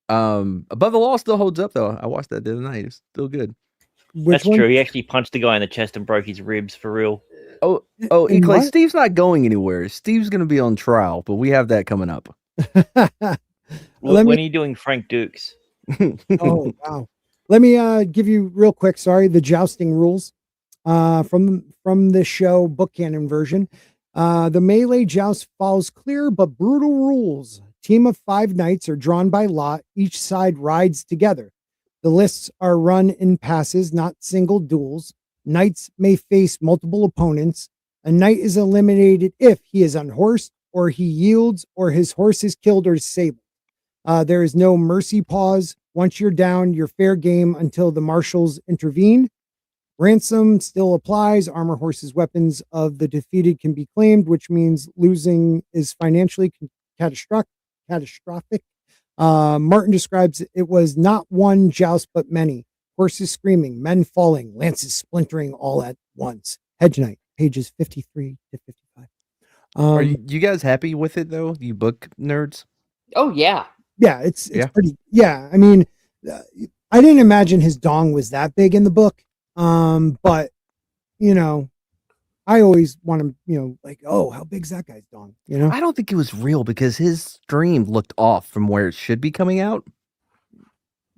Above the Law still holds up though. I watched that the other night. It's still good. That's true. He actually punched the guy in the chest and broke his ribs for real. Oh, Eclay, Steve's not going anywhere. Steve's going to be on trial, but we have that coming up. When are you doing Frank Dukes? Oh, wow. Let me give you real quick, the jousting rules from the show book canon version. The melee joust follows clear but brutal rules. Team of 5 knights are drawn by lot. Each side rides together. The lists are run in passes, not single duels. Knights may face multiple opponents. A knight is eliminated if he is unhorsed, or he yields, or his horse is killed or disabled. There is no mercy pause. Once you're down, you're fair game until the marshals intervene. Ransom still applies. Armor, horses, weapons of the defeated can be claimed, which means losing is financially catastrophic. Martin describes it was not one joust, but many. Horses screaming, men falling, lances splintering all at once. Hedge Knight, pages 53 to 55. Are you guys happy with it though? You book nerds? Oh yeah. Yeah, it's pretty. Yeah, I mean, I didn't imagine his dong was that big in the book. But you know, I always want to, like, oh, how big's that guy's dong? You know, I don't think it was real because his stream looked off from where it should be coming out.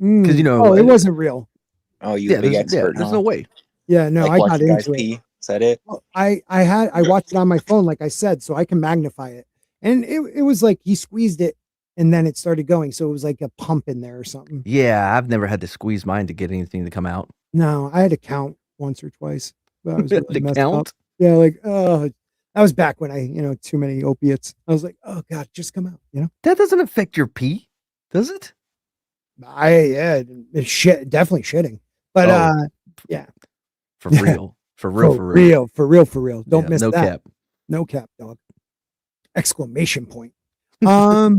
Because it wasn't real. Oh, you a big expert? There's no way. Yeah, no, like I got into pee? it. Is that it? Well, I watched it on my phone, like I said, so I can magnify it. And it was like he squeezed it and then it started going. So it was like a pump in there or something. Yeah, I've never had to squeeze mine to get anything to come out. No, I had to count once or twice. But I was really messed count? up. Yeah, like, that was back when I, too many opiates. I was like, oh God, just come out, That doesn't affect your pee, does it? It's shit, definitely shitting. But yeah. For real. For real. Don't miss that. Cap. No cap, dog. Exclamation point. Wow.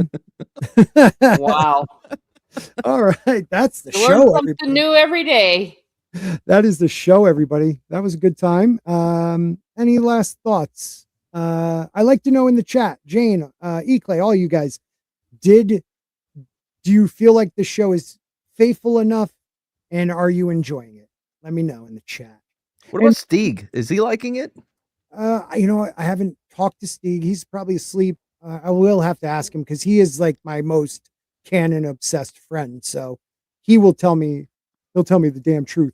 All right. That's the Learn show. something Everybody. new every day. That is the show, everybody. That was a good time. Any last thoughts? I'd like to know in the chat, Jane, Eclay, all you guys, did do you feel like the show is faithful enough, and are you enjoying it? Let me know in the chat. What about Stieg? Is he liking it? You know what? I haven't talked to Stieg. He's probably asleep. I will have to ask him because he is like my most canon obsessed friend. So he will tell me, he'll tell me the damn truth,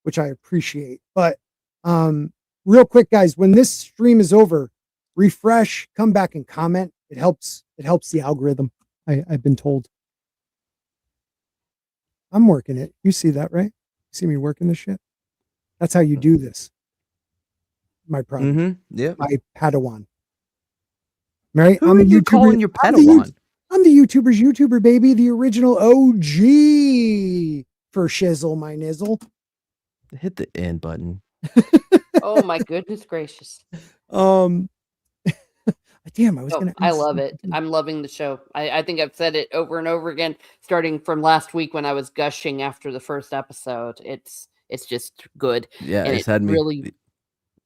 which I appreciate. But real quick, guys, when this stream is over, refresh, come back and comment. It helps the algorithm. I've been told. I'm working it. You see that, right? You see me working this shit? That's how you do this. My product. Yeah. My Padawan. Right? Who are you calling your Padawan? I'm the YouTuber's YouTuber, baby. The original OG for shizzle, my nizzle. Hit the end button. Oh my goodness gracious. Damn, I was gonna. I love it. I'm loving the show. I think I've said it over and over again, starting from last week when I was gushing after the first episode. It's just good. Yeah, and it's had me. Really,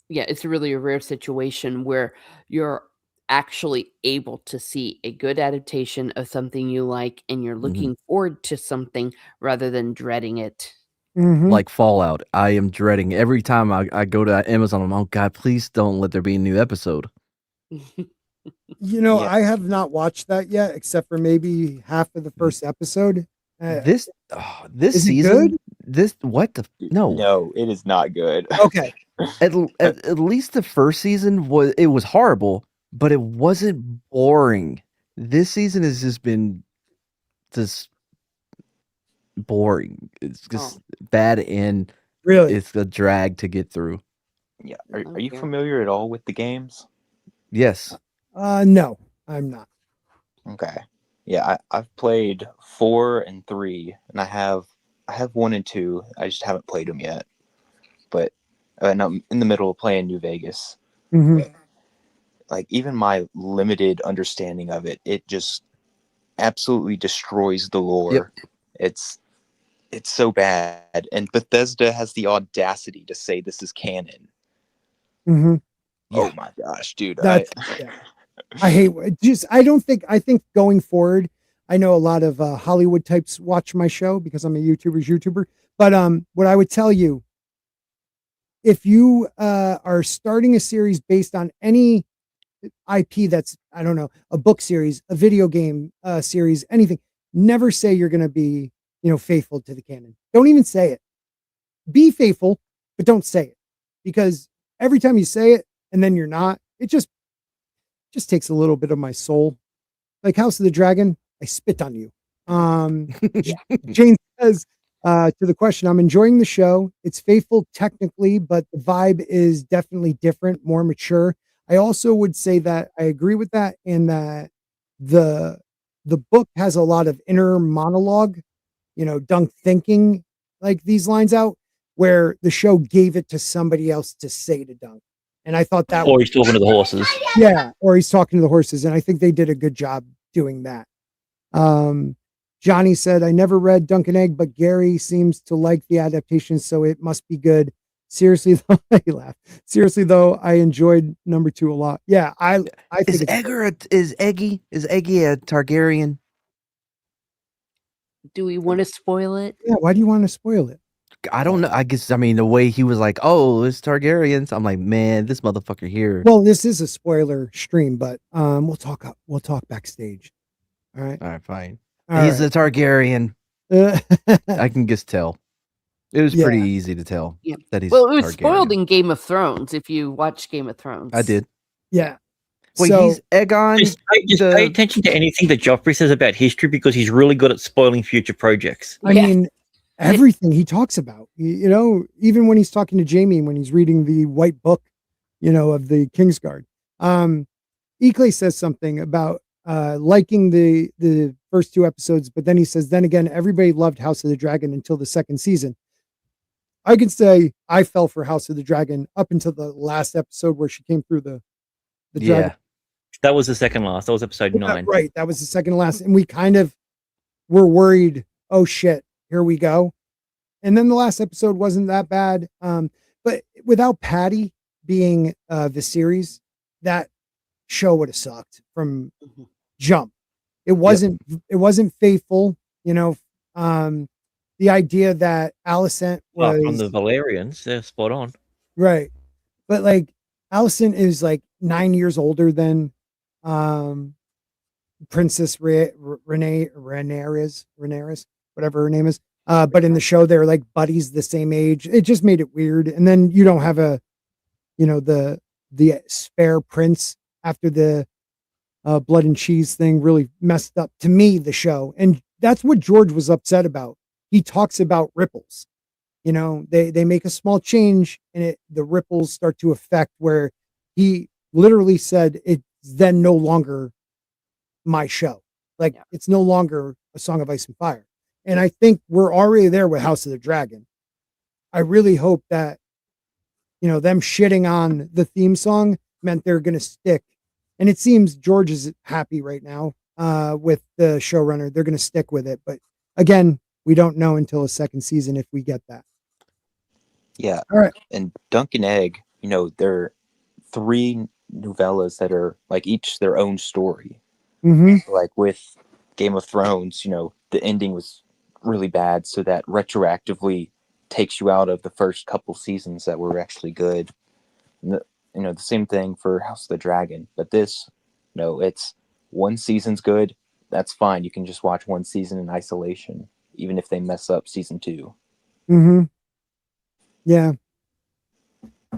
yeah, it's really a rare situation where you're actually able to see a good adaptation of something you like, and you're looking forward to something rather than dreading it. Like Fallout, I am dreading every time I go to Amazon. I'm, oh God, please don't let there be a new episode. You know, I have not watched that yet, except for maybe half of the first episode. This is season, it good? No, it is not good. Okay. at least the first season was horrible, but it wasn't boring. This season has just been just boring. It's just bad, and really it's a drag to get through. Yeah. Are you familiar at all with the games? Yes. No, I'm not. Okay. Yeah, I've played 4 and 3, and I have 1 and 2. I just haven't played them yet. But and I'm in the middle of playing New Vegas. But, like, even my limited understanding of it, it just absolutely destroys the lore. Yep. It's so bad, and Bethesda has the audacity to say this is canon. Oh my gosh, dude! I hate I think going forward, I know a lot of Hollywood types watch my show because I'm a YouTuber. But what I would tell you, if you are starting a series based on any IP that's, I don't know, a book series, a video game series, anything, never say you're going to be, faithful to the canon. Don't even say it. Be faithful, but don't say it, because every time you say it and then you're not, it just takes a little bit of my soul. Like House of the Dragon, I spit on you. Jane says to the question, I'm enjoying the show. It's faithful technically, but the vibe is definitely different, more mature. I also would say that I agree with that, in that the book has a lot of inner monologue, Dunk thinking like these lines out, where the show gave it to somebody else to say to Dunk. And I thought that, or he's talking to the horses. Yeah, or he's talking to the horses. And I think they did a good job doing that. Johnny said, I never read Dunk and Egg, but Gary seems to like the adaptation, so it must be good. Seriously, though, he laughed. Seriously, though, I enjoyed number 2 a lot. Yeah, I think is Eggy a Targaryen? Do we want to spoil it? Yeah, why do you want to spoil it? I don't know. I guess, the way he was like, oh, it's Targaryens. I'm like, man, this motherfucker here. Well, this is a spoiler stream, but we'll talk backstage. All right. All right, fine. All He's right. a Targaryen. I can just tell. It was pretty easy to tell that he's Well, it was Targaryen. spoiled in Game of Thrones, if you watch Game of Thrones. I did. Yeah. Wait, he's Aegon. Just pay attention to anything that Joffrey says about history, because he's really good at spoiling future projects. I mean, everything he talks about, even when he's talking to Jamie, when he's reading the white book, of the Kingsguard. Eclay says something about liking the first 2 episodes, but then he says, then again, everybody loved House of the Dragon until the 2nd season. I can say I fell for House of the Dragon up until the last episode where she came through the dragon. That was the second last. That was episode 9. Right. That was the second last. And we kind of were worried, oh shit, here we go. And then the last episode wasn't that bad. But without Patty being the series, that show would have sucked from jump. It wasn't faithful. You know, the idea that Alicent Well, from the was Valerians, they're spot on. right, but like Alicent is like 9 years older than um Princess Rhaenyra, whatever her name is. But in the show, they're like buddies the same age. It just made it weird. And then you don't have the spare prince after the blood and cheese thing really messed up to me the show, and that's what George was upset about. He talks about ripples. They make a small change, and the ripples start to affect where he literally said it's then no longer my show. Like it's no longer a Song of Ice and Fire. And I think we're already there with House of the Dragon. I really hope that, them shitting on the theme song meant they're going to stick. And it seems George is happy right now with the showrunner. They're going to stick with it. But again, we don't know until a second season if we get that. Yeah. All right. And Dunk and Egg, there are 3 novellas that are like each their own story. Mm-hmm. Like with Game of Thrones, the ending was really bad, so that retroactively takes you out of the first couple seasons that were actually good. And the same thing for House of the Dragon. But this, it's one season's good. That's fine. You can just watch one season in isolation, even if they mess up season 2. Mm-hmm. Yeah.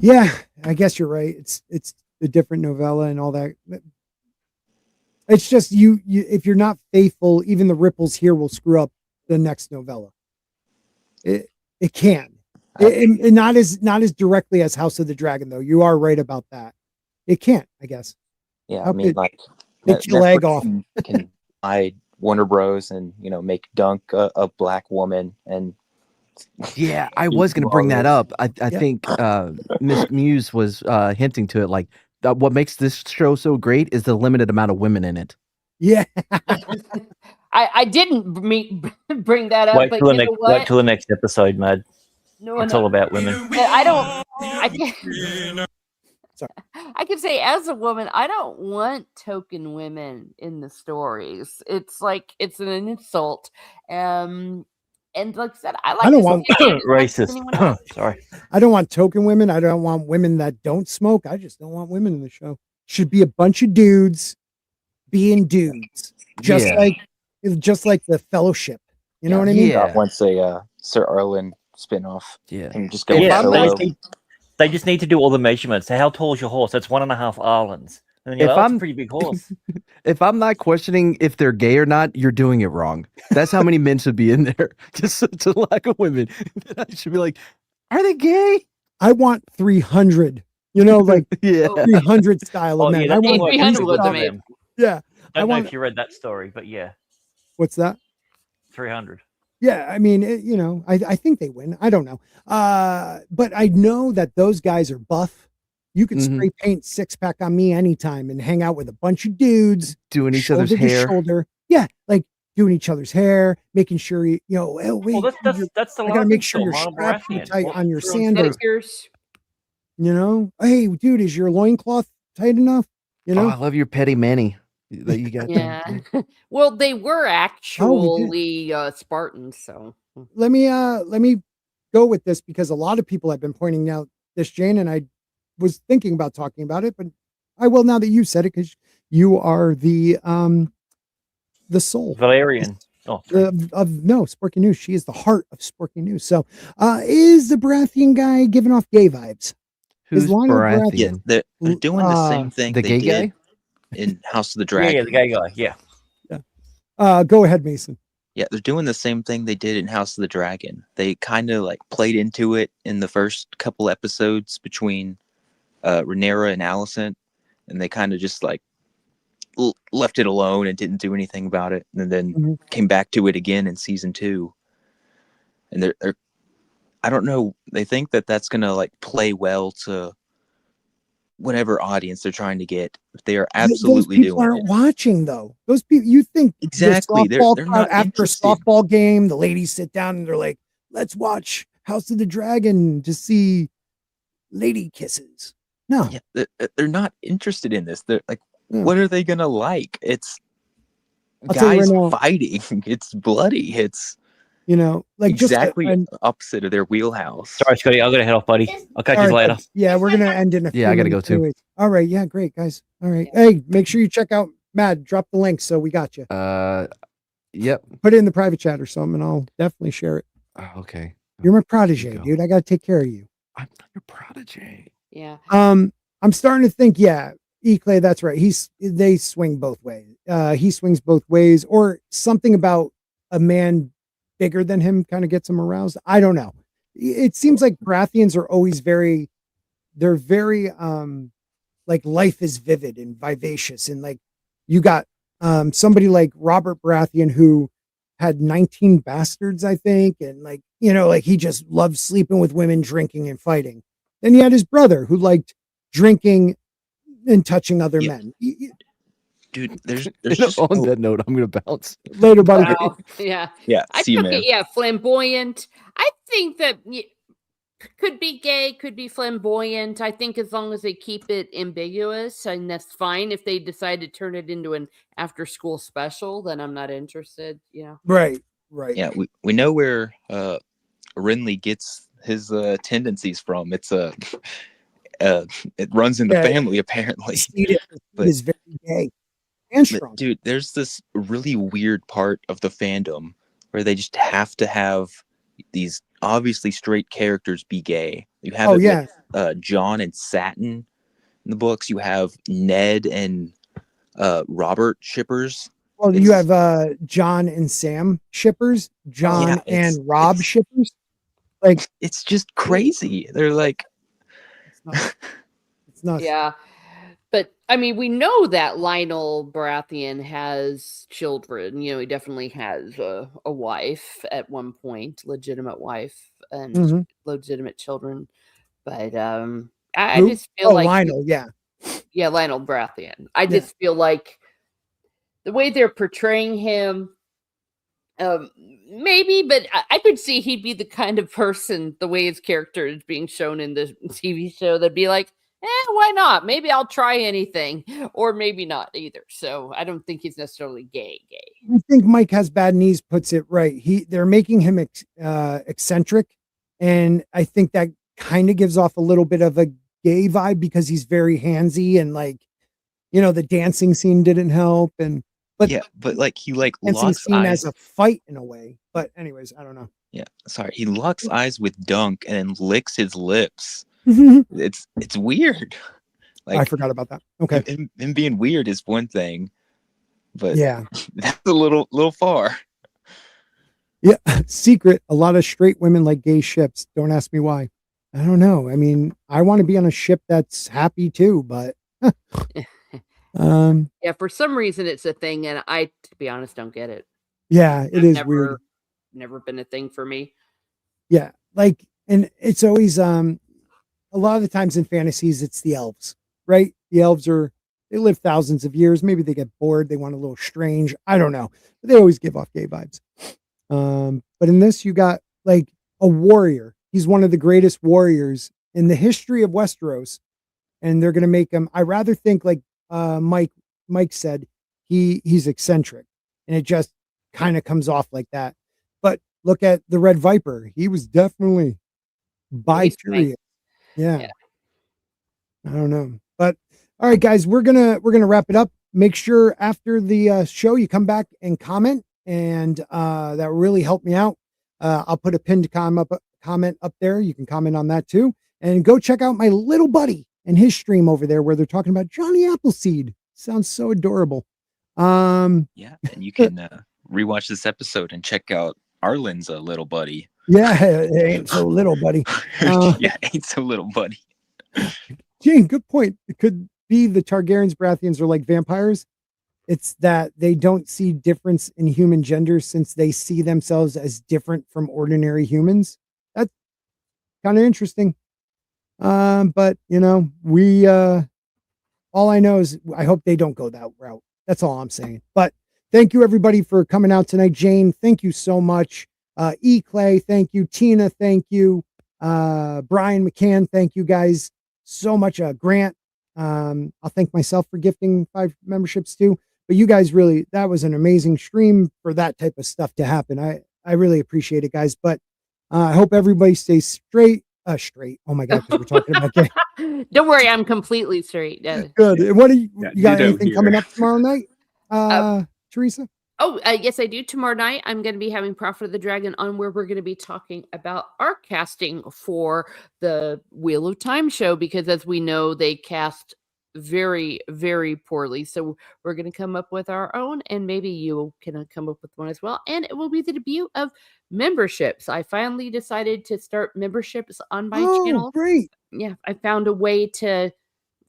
Yeah, I guess you're right. It's a different novella and all that. It's just you if you're not faithful, even the ripples here will screw up the next novella. It can. It not as directly as House of the Dragon, though. You are right about that. It can't, I guess. Yeah, I mean, like take your leg off. Can buy Warner Bros. And make Dunk a black woman. And yeah, I was going to bring that up. I think Miss Muse was hinting to it, like what makes this show so great is the limited amount of women in it. Yeah. I didn't bring that up. Wait but till you know what? wait till the next episode, Mad. No, it's all about women. I can say as a woman, I don't want token women in the stories. It's like it's an insult. And like I said, I don't want racist. Sorry. I don't want token women. I don't want women that don't smoke. I just don't want women in the show. Should be a bunch of dudes being dudes, just like the Fellowship. You know what I mean? Once a Sir Arlen spinoff. Yeah, and just go. They just need to do all the measurements. So how tall is your horse? That's 1.5 Arlens. And then that's a pretty big horse. If I'm not questioning if they're gay or not, you're doing it wrong. That's how many men should be in there. Just such a lack of women. I should be like, are they gay? I want 300. Like 300 style of men. Yeah, I want 300 of them. Yeah. I don't know if you read that story, but yeah. What's that? 300. Yeah, I mean, I think they win. I don't know. But I know that those guys are buff. You can spray paint 6-pack on me anytime and hang out with a bunch of dudes doing each other's hair. Shoulder. Yeah, like doing each other's hair, making sure that's the. I gotta make sure your straps are tight on your sandals. Hey, dude, is your loincloth tight enough? Oh, I love your petty Manny that you got. Yeah. Well, they were actually Spartans, so let me go with this because a lot of people have been pointing out this, Jane, and I was thinking about talking about it, but I will now that you said it because you are the soul Valerian of Sporky News. She is the heart of Sporky News. So is the Baratheon guy giving off gay vibes? Who's Baratheon? Yeah, they're doing the same thing the gay guy in House of the Dragon. Yeah, the gay guy. Yeah. Go ahead, Mason. Yeah, they're doing the same thing they did in House of the Dragon. They kind of like played into it in the first couple episodes between Rhaenyra and Alicent, and they kind of just like left it alone and didn't do anything about it, and then came back to it again in season 2. And they're I don't know, they think that that's gonna like play well to whatever audience they're trying to get. They are absolutely those people doing aren't it. watching though. Those people, you think exactly they're not after interested. a softball game, the ladies sit down and they're like, let's watch House of the Dragon to see lady kisses. No, they're not interested in this. They're like, what are they gonna like? It's I'll tell you right guys now, fighting. It's bloody. It's like exactly opposite of their wheelhouse. Sorry, Scotty, I'm gonna head off, buddy. I'll catch all you right, later. bud. Yeah, we're gonna end in a few Yeah, I gotta go minutes too. anyways. All right, yeah, great, guys. All right. Hey, make sure you check out Matt. Drop the link so we got you. Yep. Put it in the private chat or something, and I'll definitely share it. Oh, okay. You're my There protege, you go. dude. I gotta take care of you. I'm not your protege. Yeah. I'm starting to think, yeah, E-Clay, that's right. They swing both ways. He swings both ways, or something about a man bigger than him kind of gets him aroused. I don't know. It seems like Baratheons are always they're very like life is vivid and vivacious, and like you got somebody like Robert Baratheon who had 19 bastards, I think, and like like he just loved sleeping with women, drinking and fighting. Then he had his brother who liked drinking and touching other men. Dude, there's just On that note, I'm gonna bounce. Later, buddy. Wow. Yeah. yeah. I See you, took man. it. Yeah, flamboyant. I think that could be gay, could be flamboyant. I think as long as they keep it ambiguous, and that's fine. If they decide to turn it into an after-school special, then I'm not interested. Right. Yeah, we know where Renly gets his tendencies from. It's it runs in the family apparently. It is very gay and strong. Dude, there's this really weird part of the fandom where they just have to have these obviously straight characters be gay. You have with John and Satin in the books. You have Ned and Robert shippers. Well, you have John and Sam shippers, John and Rob shippers. Like it's just crazy. They're like it's not. Yeah. But I mean, we know that Lionel Baratheon has children. He definitely has a wife at one point, legitimate wife and legitimate children. But I just feel like Lionel, Lionel Baratheon. I just feel like the way they're portraying him, maybe, but I could see he'd be the kind of person, the way his character is being shown in the TV show, that'd be like, why not? Maybe I'll try anything, or maybe not either. So I don't think he's necessarily gay. I think Mike Has Bad Knees puts it right. They're making him eccentric, and I think that kind of gives off a little bit of a gay vibe because he's very handsy, and like the dancing scene didn't help, but like he locks scene eyes as a fight in a way. But anyways, I don't know. Yeah, sorry. He locks eyes with Dunk and then licks his lips. It's weird. Like I forgot about that. Okay, him being weird is one thing, but yeah, that's a little far. Yeah, secret. A lot of straight women like gay ships. Don't ask me why. I don't know. I mean, I want to be on a ship that's happy too, but yeah, for some reason it's a thing, and I, to be honest, don't get it. Yeah, it is weird. Never been a thing for me. Yeah, like, and it's always a lot of the times in fantasies it's the elves, right? The elves they live thousands of years. Maybe they get bored. They want a little strange. I don't know. But they always give off gay vibes. But in this, you got like a warrior. He's one of the greatest warriors in the history of Westeros, and they're going to make him. I rather think like Mike said, he's eccentric, and it just kind of comes off like that. But look at the Red Viper. He was definitely bi-curious. Yeah. I don't know. But all right, guys, we're gonna wrap it up. Make sure after the show you come back and comment, and that really helped me out. I'll put a pinned comment up there. You can comment on that too. And go check out my little buddy and his stream over there where they're talking about Johnny Appleseed. Sounds so adorable. Yeah, and you can rewatch this episode and check out Arlen's little buddy. Yeah, it ain't so little, buddy. Yeah, ain't so little, buddy. Gene, good point. It could be the Targaryens, Baratheons are like vampires. It's that they don't see difference in human gender since they see themselves as different from ordinary humans. That's kind of interesting. But we all I know is I hope they don't go that route. That's all I'm saying. But thank you everybody for coming out tonight. Jane, thank you so much. E. Clay, thank you. Tina, thank you. Brian McCann, thank you guys so much. Grant, I'll thank myself for gifting 5 memberships too. but you guys really, that was an amazing stream for that type of stuff to happen. I really appreciate it, guys. But I hope everybody stays straight. Oh my God, because we're talking about game. Don't worry, I'm completely straight. Good. And what do you got? ditto Anything here. coming up tomorrow night, Teresa? Oh, yes, I do. Tomorrow night, I'm going to be having Prophet of the Dragon on, where we're going to be talking about our casting for the Wheel of Time show, because as we know, they cast very, very poorly. So we're going to come up with our own, and maybe you can come up with one as well. And it will be the debut of memberships. I finally decided to start memberships on my channel. Great. Yeah, I found a way to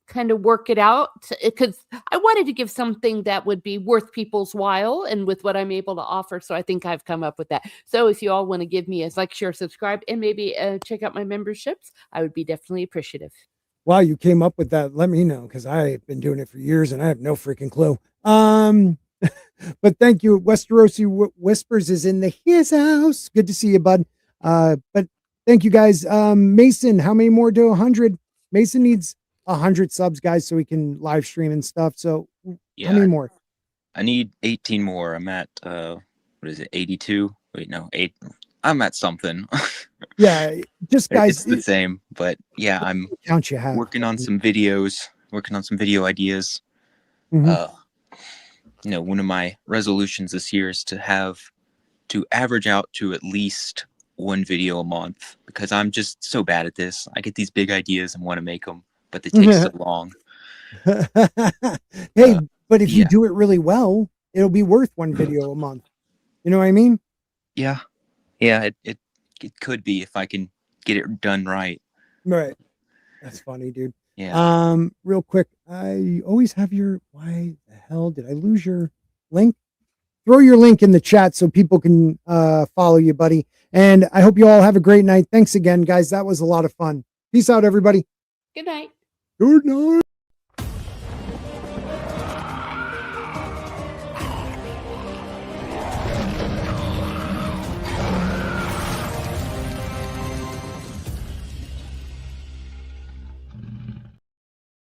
kind of work it out, because I wanted to give something that would be worth people's while, and with what I'm able to offer. So I think I've come up with that. So if you all want to give me a like, share, subscribe, and maybe check out my memberships, I would be definitely appreciative. Wow, you came up with that. Let me know, because I've been doing it for years and I have no freaking clue. But thank you. Westerosi Whispers is in his house. Good to see you, bud. But thank you guys. Mason, how many more to 100? Mason needs 100 subs, guys, so we can live stream and stuff. So Yeah, how many more? I need 18 more. I'm at what is it, 82? Wait, no, 8. I'm at something. Yeah, just guys, It's the same, but yeah, I'm count you have. working on some videos, working on some video ideas. Mhm. One of my resolutions this year is to average out to at least one video a month, because I'm just so bad at this. I get these big ideas and want to make them, but they take so long. Hey, but if you do it really well, it'll be worth one video a month. You know what I mean? Yeah, it could be, if I can get it done right. Right. That's funny, dude. Yeah. Real quick, I always have why the hell did I lose your link? Throw your link in the chat so people can follow you, buddy. And I hope you all have a great night. Thanks again, guys. That was a lot of fun. Peace out, everybody. Good night. Good night.